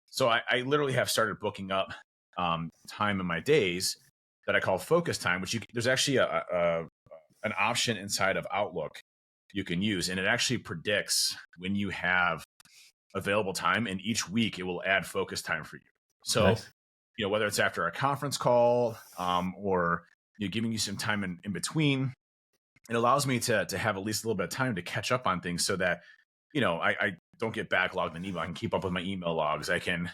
So I literally have started booking up time in my days that I call focus time, which there's actually an option inside of Outlook you can use, and it actually predicts when you have available time, and each week it will add focus time for you. So, Nice. whether it's after a conference call or giving you some time in between, it allows me to have at least a little bit of time to catch up on things so that, I don't get backlogged in email. I can keep up with my email logs. I can,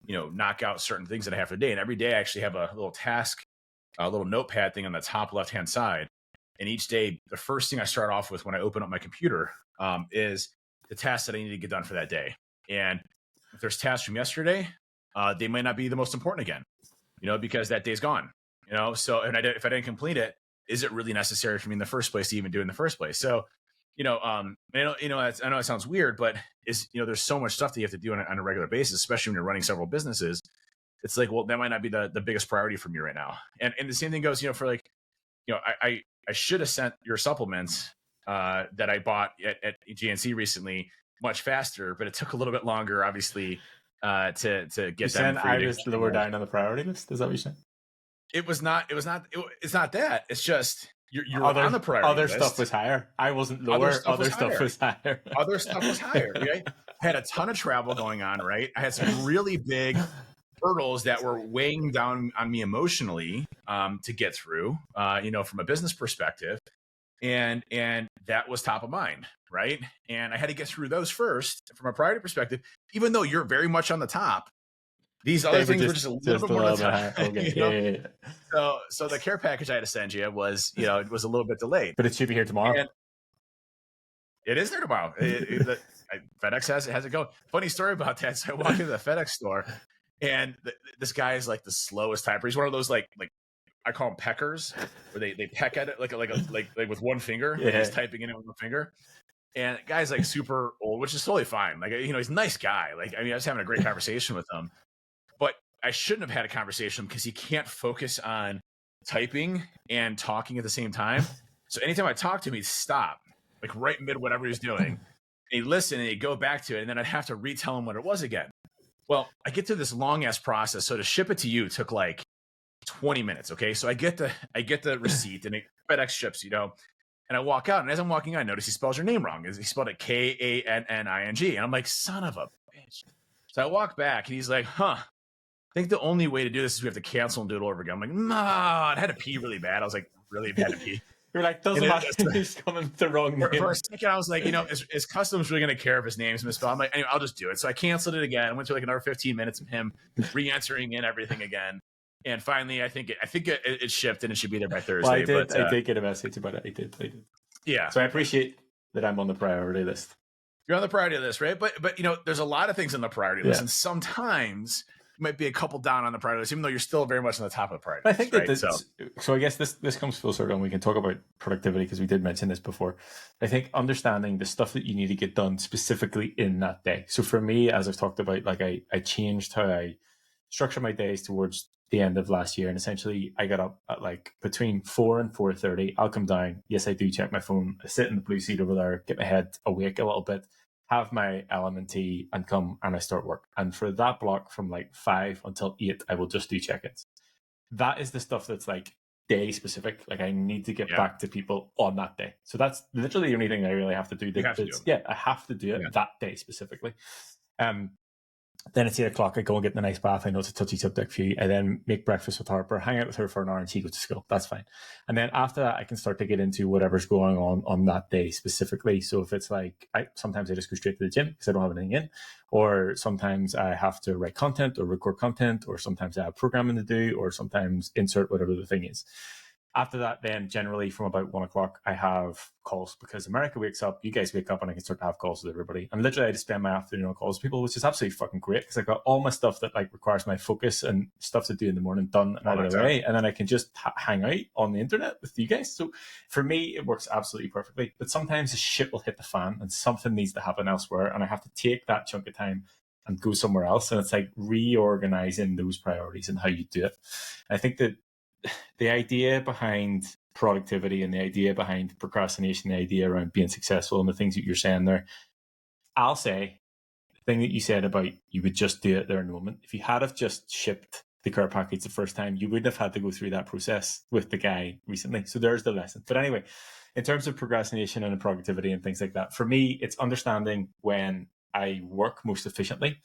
knock out certain things that I have for the day. And every day I actually have a little task, a little notepad thing on the top left-hand side. And each day, the first thing I start off with when I open up my computer is the tasks that I need to get done for that day. And if there's tasks from yesterday, they might not be the most important again, because that day's gone, So, and if I didn't complete it, is it really necessary for me in the first place to even do it in the first place? So, I know it sounds weird, but there's so much stuff that you have to do on a regular basis, especially when you're running several businesses. It's like, well, that might not be the biggest priority for me right now. And the same thing goes, for like, I should have sent your supplements that I bought at GNC recently much faster, but it took a little bit longer, obviously, to get them. I was lower down on the priority list. Is that what you're saying? It's not that. It's just you're other, on the priority other list. Stuff was higher. I wasn't lower. Other stuff was higher. Other stuff was higher. Right? I had a ton of travel going on. Right. I had some really big hurdles that were weighing down on me emotionally to get through. From a business perspective, and that was top of mind. Right. And I had to get through those first from a priority perspective, even though you're very much on the top. These other things were just a little bit more on the top. Okay. Yeah. So the care package I had to send you was, it was a little bit delayed. But it should be here tomorrow. And it is there tomorrow. FedEx has it going. Funny story about that. So I walk into the FedEx store, and this guy is like the slowest typer. He's one of those like I call them peckers, where they peck at it like with one finger. Yeah. He's typing in it with one finger. And the guy's like super old, which is totally fine. Like, he's a nice guy. Like, I was having a great conversation with him. But I shouldn't have had a conversation because he can't focus on typing and talking at the same time. So anytime I talk to him, he'd stop, like right mid whatever he's doing. And he'd listen and he'd go back to it. And then I'd have to retell him what it was again. Well, I get to this long ass process. So to ship it to you took like 20 minutes. Okay. So I get the receipt and FedEx ships, and I walk out. And as I'm walking out, I notice he spells your name wrong. He spelled it Kanning. And I'm like, son of a bitch. So I walk back and he's like, I think the only way to do this is we have to cancel and do it all over again. I'm like, nah, I had to pee really bad. I was like, really bad to pee. You're like, doesn't matter. He's coming the wrong name. For a second, I was like, is customs really going to care if his name's misspelled? I'm like, anyway, I'll just do it. So I canceled it again. I went to like another 15 minutes of him re-entering in everything again. And finally, I think it shipped and it should be there by Thursday. Well, I did get a message about it. I did. Yeah. So I appreciate that I'm on the priority list. You're on the priority list, right? But there's a lot of things on the priority list, and sometimes you might be a couple down on the priority list, even though you're still very much on the top of the priority list. I think so I guess this comes full circle, and we can talk about productivity because we did mention this before. I think understanding the stuff that you need to get done specifically in that day. So for me, as I've talked about, like I changed how I structure my days towards the end of last year, and essentially I got up at like between 4 and 4:30. I'll come down. Yes, I do check my phone. I sit in the blue seat over there, get my head awake a little bit, have my element tea, and come and I start work. And for that block from like 5 until 8, I will just do check-ins. That is the stuff that's like day specific. Like I need to get back to people on that day. So that's literally the only thing I really have to do. I have to do it that day specifically. Then it's 8 o'clock. I go and get in a nice bath. I know it's a touchy subject for you. I then make breakfast with Harper, hang out with her for an hour, and she goes to school. That's fine. And then after that, I can start to get into whatever's going on that day specifically. So if it's like, sometimes I just go straight to the gym because I don't have anything in, or sometimes I have to write content or record content, or sometimes I have programming to do, or sometimes insert whatever the thing is. After that, then generally from about 1 o'clock, I have calls because America wakes up, you guys wake up, and I can start to have calls with everybody. And literally, I just spend my afternoon on calls with people, which is absolutely fucking great because I got all my stuff that like requires my focus and stuff to do in the morning done and out of the way, and then I can just hang out on the internet with you guys. So for me, it works absolutely perfectly. But sometimes the shit will hit the fan and something needs to happen elsewhere, and I have to take that chunk of time and go somewhere else. And it's like reorganizing those priorities and how you do it. I think that the idea behind productivity and the idea behind procrastination, the idea around being successful and the things that you're saying there, I'll say the thing that you said about you would just do it there in the moment. If you had have just shipped the care package the first time, you wouldn't have had to go through that process with the guy recently. So there's the lesson. But anyway, in terms of procrastination and productivity and things like that, for me, it's understanding when I work most efficiently,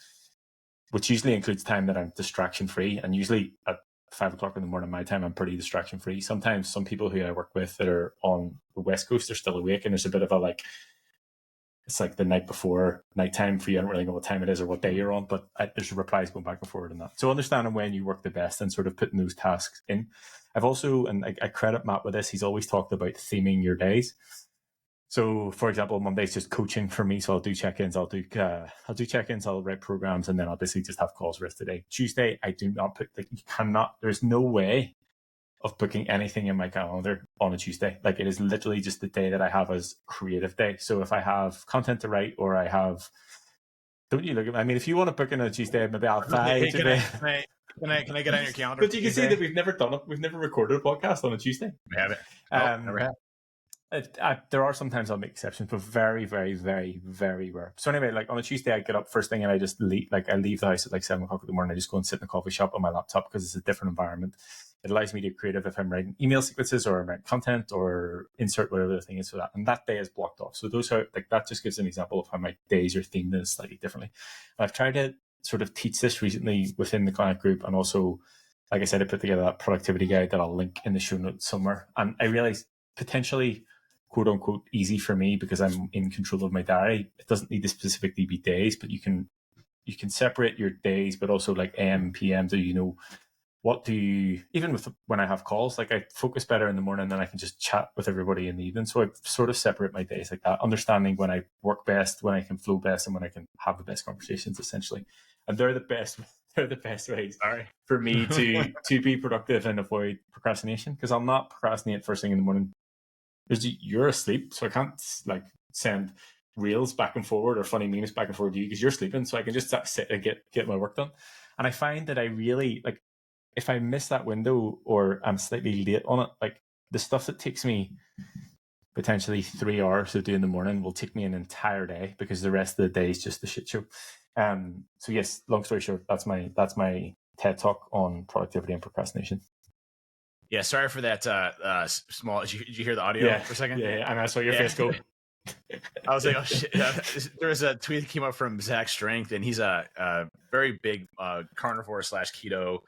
which usually includes time that I'm distraction free. And usually at 5 o'clock in the morning, my time, I'm pretty distraction free. Sometimes some people who I work with that are on the West Coast, they're still awake, and there's a bit of a like, it's like the night before nighttime for you. I don't really know what time it is or what day you're on, but there's replies going back and forward on that. So understanding when you work the best and sort of putting those tasks in. I've also, and I credit Matt with this, he's always talked about theming your days. So, for example, Monday's just coaching for me. So I'll do check-ins, I'll do check-ins, I'll write programs, and then I'll basically just have calls the rest of the day. Tuesday, I do not put, like, you cannot, there's no way of booking anything in my calendar on a Tuesday. Like, it is literally just the day that I have as creative day. So if I have content to write or I have, don't you look at me? I mean, if you want to book in on a Tuesday, maybe I'll Hey, can I get on your calendar? But you can see that we've never done it. We've never recorded a podcast on a Tuesday. We haven't. Never have. There are sometimes I'll make exceptions, but very, very, very, very rare. So anyway, like on a Tuesday, I get up first thing and I just leave. Like I leave the house at like 7 o'clock in the morning. I just go and sit in a coffee shop on my laptop because it's a different environment. It allows me to be creative if I'm writing email sequences or I'm writing content or insert whatever the thing is for that. And that day is blocked off. So those are like, that just gives an example of how my days are themed slightly differently. And I've tried to sort of teach this recently within the client group, and also, like I said, I put together that productivity guide that I'll link in the show notes somewhere. And I realized potentially, quote unquote, easy for me because I'm in control of my diary. It doesn't need to specifically be days, but you can separate your days, but also like AM, PM, so you know what do you, even with when I have calls, like I focus better in the morning, then I can just chat with everybody in the evening. So I sort of separate my days like that, understanding when I work best, when I can flow best, and when I can have the best conversations essentially. And they're the best ways for me to be productive and avoid procrastination, because I'll not procrastinate first thing in the morning. You're asleep, so I can't like send reels back and forward or funny memes back and forward to you because you're sleeping. So I can just sit and get my work done. And I find that I really like, if I miss that window or I'm slightly late on it, like the stuff that takes me potentially 3 hours to do in the morning will take me an entire day because the rest of the day is just a shit show. So yes, long story short, that's my TED talk on productivity and procrastination. Yeah, sorry for that small. Did you hear the audio for a second? Yeah, and I saw your face go. I was like, oh shit. There was a tweet that came up from Zach Strength, and he's a very big carnivore / keto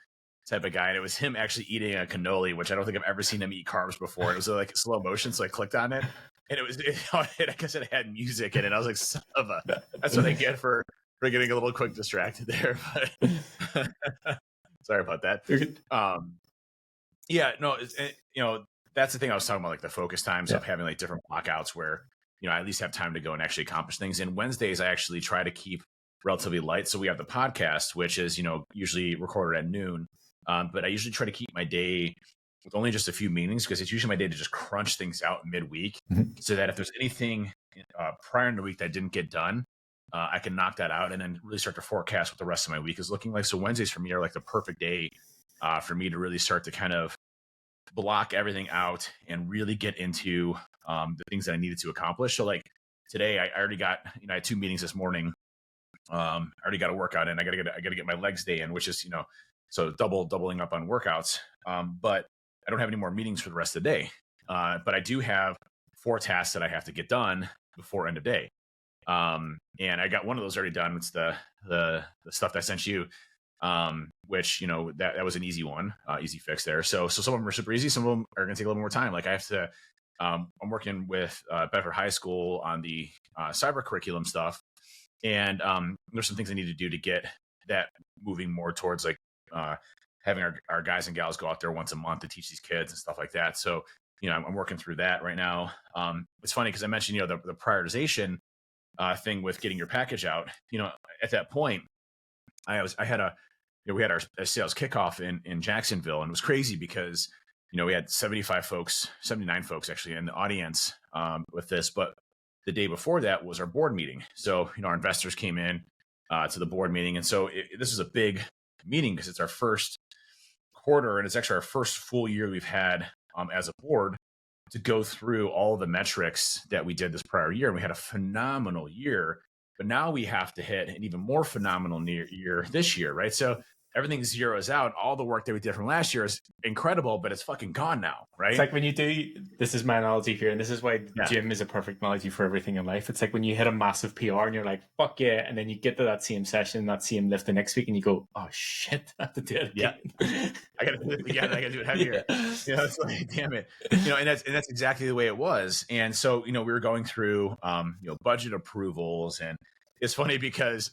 type of guy, and it was him actually eating a cannoli, which I don't think I've ever seen him eat carbs before. It was like slow motion, so I clicked on it, and I guess it had music in it. I was like, son of a, that's what I get for getting a little quick distracted there. But sorry about that. Yeah, no, that's the thing I was talking about, like the focus times of having like different blockouts where, I at least have time to go and actually accomplish things. And Wednesdays, I actually try to keep relatively light. So we have the podcast, which is, usually recorded at noon. But I usually try to keep my day with only just a few meetings, because it's usually my day to just crunch things out midweek, so that if there's anything prior in the week that didn't get done, I can knock that out and then really start to forecast what the rest of my week is looking like. So Wednesdays for me are like the perfect day for me to really start to kind of block everything out and really get into the things that I needed to accomplish. So like today, I already got, I had 2 meetings this morning. I already got a workout in. I gotta get my legs day in, which is, so doubling up on workouts. But I don't have any more meetings for the rest of the day. But I do have 4 tasks that I have to get done before end of day. And I got one of those already done. It's the stuff that I sent you, which, that was an easy one, easy fix there. So some of them are super easy. Some of them are going to take a little more time. Like I have to, I'm working with Bedford High School on the cyber curriculum stuff. And there's some things I need to do to get that moving more towards like having our guys and gals go out there once a month to teach these kids and stuff like that. So, I'm working through that right now. It's funny because I mentioned, the prioritization thing with getting your package out. At that point, we had our sales kickoff in Jacksonville, and it was crazy because, we had 79 folks actually in the audience with this, but the day before that was our board meeting. So, our investors came in, to the board meeting. And so this is a big meeting because it's our first quarter, and it's actually our first full year we've had as a board to go through all the metrics that we did this prior year. And we had a phenomenal year, but now we have to hit an even more phenomenal year this year, right? So everything zeroes out. All the work that we did from last year is incredible, but it's fucking gone now, right? It's like when you do, this is my analogy here, and this is why gym is a perfect analogy for everything in life. It's like when you hit a massive PR and you're like, fuck yeah, and then you get to that same session, that same lift the next week, and you go, oh shit, I have to do it again. Yeah. I gotta do it again, I gotta do it heavier. You know, it's like, damn it. You know, and that's exactly the way it was. And so, you know, we were going through budget approvals, and it's funny because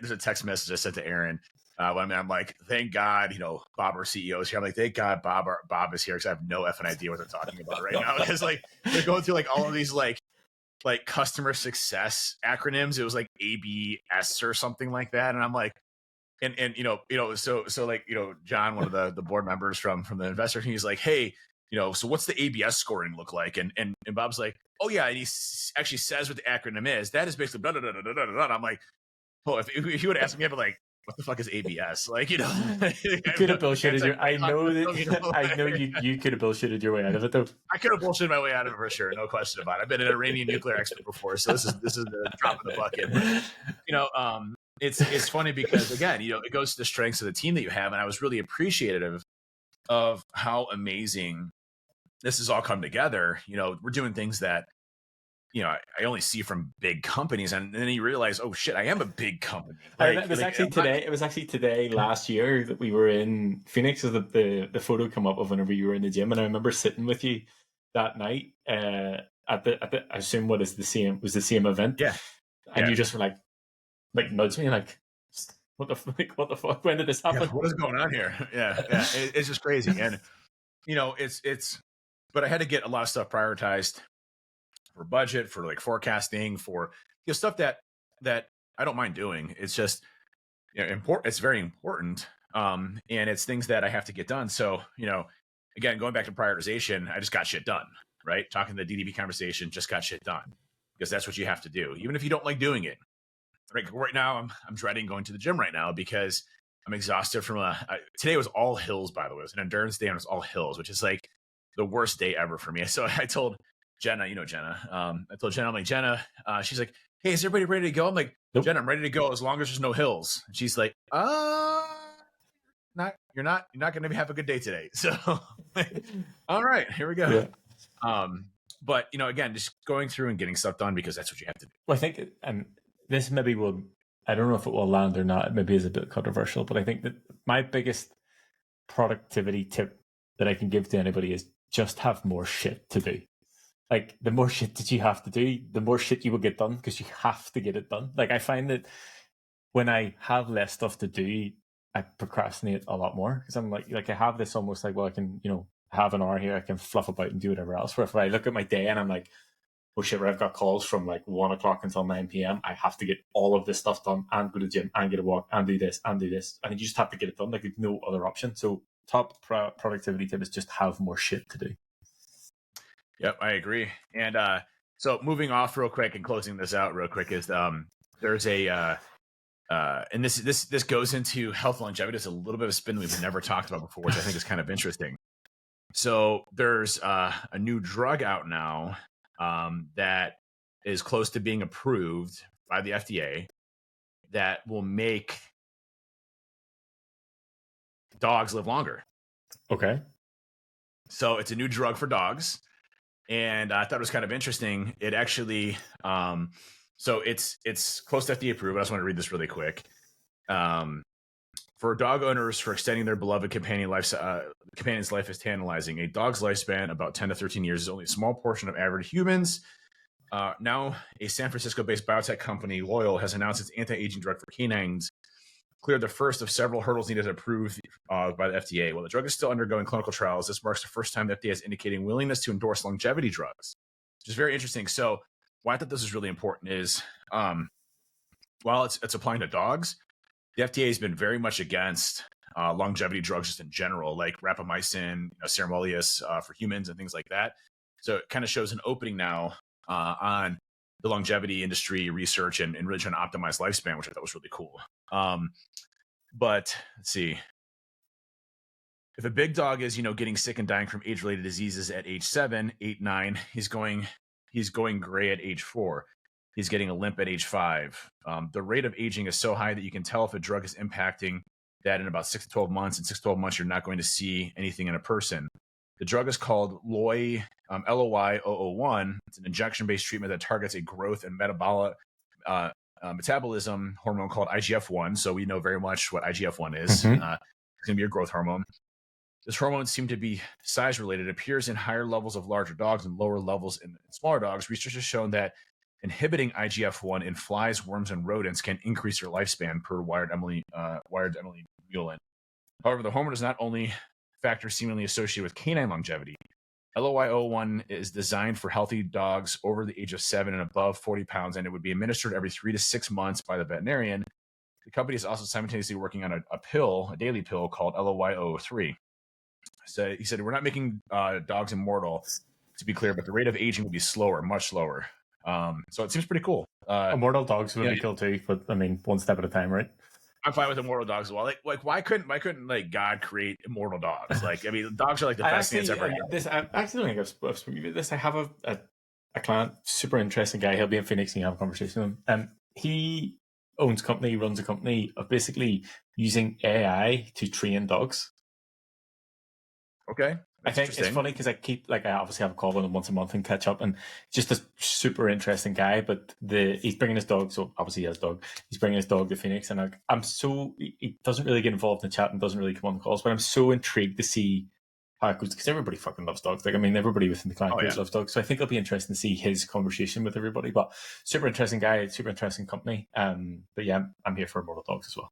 there's a text message I sent to Aaron. I'm like, thank God, Bob, our CEO, is here. I'm like, thank God Bob is here, because I have no effing idea what they're talking about right now. Because like they're going through like all of these like customer success acronyms. It was like ABS or something like that, and I'm like, and so like John, one of the board members from the investor, he's like, hey, so what's the ABS scoring look like? And Bob's like, oh yeah, and he actually says what the acronym is. That is basically blah, blah, blah, blah, blah, blah. I'm like, oh, if you would ask me, I'd be like, what the fuck is ABS? Like, you could have bullshitted I know you could have bullshitted your way out of it though. I could have bullshitted my way out of it for sure, no question about it. I've been an Iranian nuclear expert before, so this is the drop in the bucket. But, it's funny because again, it goes to the strengths of the team that you have, and I was really appreciative of how amazing this has all come together. We're doing things that I only see from big companies, and then you realize, oh shit, I am a big company. It was actually today last year that we were in Phoenix. So the photo come up of whenever you were in the gym, and I remember sitting with you that night at the I assume was the same event. Yeah, and you just were like nudged me like, what the fuck? When did this happen? Yeah, what is going on here? Yeah. It's just crazy, and it's. But I had to get a lot of stuff prioritized. For budget, for like forecasting, for stuff that I don't mind doing. It's just important. It's very important, and it's things that I have to get done. So again, going back to prioritization, I just got shit done. Right, talking the DDB conversation, just got shit done, because that's what you have to do, even if you don't like doing it. Right now, I'm dreading going to the gym right now because I'm exhausted from today was all hills, by the way. It was an endurance day, and it was all hills, which is like the worst day ever for me. So I told Jenna, Jenna. I told Jenna, I'm like, Jenna, she's like, hey, is everybody ready to go? I'm like, nope. Jenna, I'm ready to go as long as there's no hills. And she's like, you're not going to have a good day today. So, all right, here we go. Yeah. But again, just going through and getting stuff done, because that's what you have to do. Well, I think, and this maybe will, I don't know if it will land or not. It maybe is a bit controversial, but I think that my biggest productivity tip that I can give to anybody is just have more shit to do. Like, the more shit that you have to do, the more shit you will get done, because you have to get it done. Like, I find that when I have less stuff to do, I procrastinate a lot more, because I'm like I have this almost like, well, I can, have an hour here, I can fluff about and do whatever else. Where if I look at my day and I'm like, oh shit, where I've got calls from like 1 o'clock until 9 p.m., I have to get all of this stuff done and go to the gym and get a walk and do this. And you just have to get it done. Like, there's no other option. So top productivity tip is just have more shit to do. Yep, I agree. And so moving off real quick and closing this out real quick is there's a and this goes into health longevity. It's a little bit of a spin we've never talked about before, which I think is kind of interesting. So there's a new drug out now that is close to being approved by the FDA that will make dogs live longer. Okay. So it's a new drug for dogs. And I thought it was kind of interesting. It actually, so it's close to FDA approved. I just want to read this really quick. For dog owners, for extending their beloved companion's life is tantalizing. A dog's lifespan, about 10 to 13 years, is only a small portion of average humans. Now, a San Francisco-based biotech company, Loyal, has announced its anti-aging drug for canines cleared the first of several hurdles needed to approve by the FDA. While the drug is still undergoing clinical trials, this marks the first time the FDA is indicating willingness to endorse longevity drugs, which is very interesting. So why I thought this is really important is while it's applying to dogs, the FDA has been very much against longevity drugs just in general, like rapamycin, ceremoleus for humans and things like that. So it kind of shows an opening now on the longevity industry research and really trying to optimize lifespan, which I thought was really cool. But let's see. If a big dog is, getting sick and dying from age-related diseases at age 7, 8, 9, he's going gray at age 4. He's getting a limp at age 5. The rate of aging is so high that you can tell if a drug is impacting that in about 6 to 12 months. In 6 to 12 months, you're not going to see anything in a person. The drug is called LOI-001. It's an injection-based treatment that targets a growth and metabolism hormone called IGF-1. So we know very much what IGF-1 is. Mhm. It's going to be your growth hormone. This hormone seems to be size-related. It appears in higher levels of larger dogs and lower levels in smaller dogs. Research has shown that inhibiting IGF-1 in flies, worms, and rodents can increase your lifespan, per Wired Emily Mullen. However, the hormone is not only factor seemingly associated with canine longevity. LOI-001 is designed for healthy dogs over the age of 7 and above 40 pounds, and it would be administered every 3 to 6 months by the veterinarian. The company is also simultaneously working on a daily pill called LOI-003. So he said, we're not making dogs immortal, to be clear, but the rate of aging will be slower, much slower. So it seems pretty cool. Immortal dogs would be cool too, but I mean, one step at a time, right? I'm fine with immortal dogs as well. Like why couldn't like God create immortal dogs? Like, I mean, dogs are like the best thing that's ever. I actually don't think I've spoken about this. I have a client, super interesting guy. He'll be in Phoenix and you have a conversation with him. He runs a company of basically using AI to train dogs. Okay. I think it's funny because I obviously have a call with him once a month and catch up, and just a super interesting guy. But he's bringing his dog, so obviously he has a dog. He's bringing his dog to Phoenix, and he doesn't really get involved in the chat and doesn't really come on the calls. But I'm so intrigued to see how it goes because everybody fucking loves dogs. Like, I mean, everybody within the client group loves dogs, so I think it'll be interesting to see his conversation with everybody. But super interesting guy, super interesting company. But yeah, I'm here for immortal dogs as well.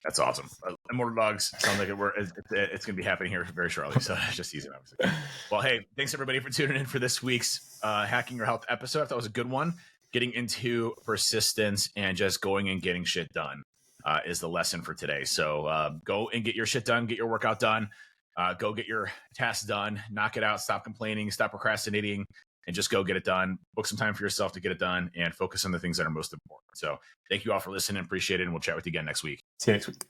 That's awesome. Immortal dogs sounds like it's going to be happening here very shortly. So just easy, obviously. Well, hey, thanks everybody for tuning in for this week's Hacking Your Health episode. I thought it was a good one. Getting into persistence and just going and getting shit done is the lesson for today. So go and get your shit done, get your workout done, go get your tasks done, knock it out, stop complaining, stop procrastinating, and just go get it done. Book some time for yourself to get it done and focus on the things that are most important. So thank you all for listening. Appreciate it. And we'll chat with you again next week. See you next week.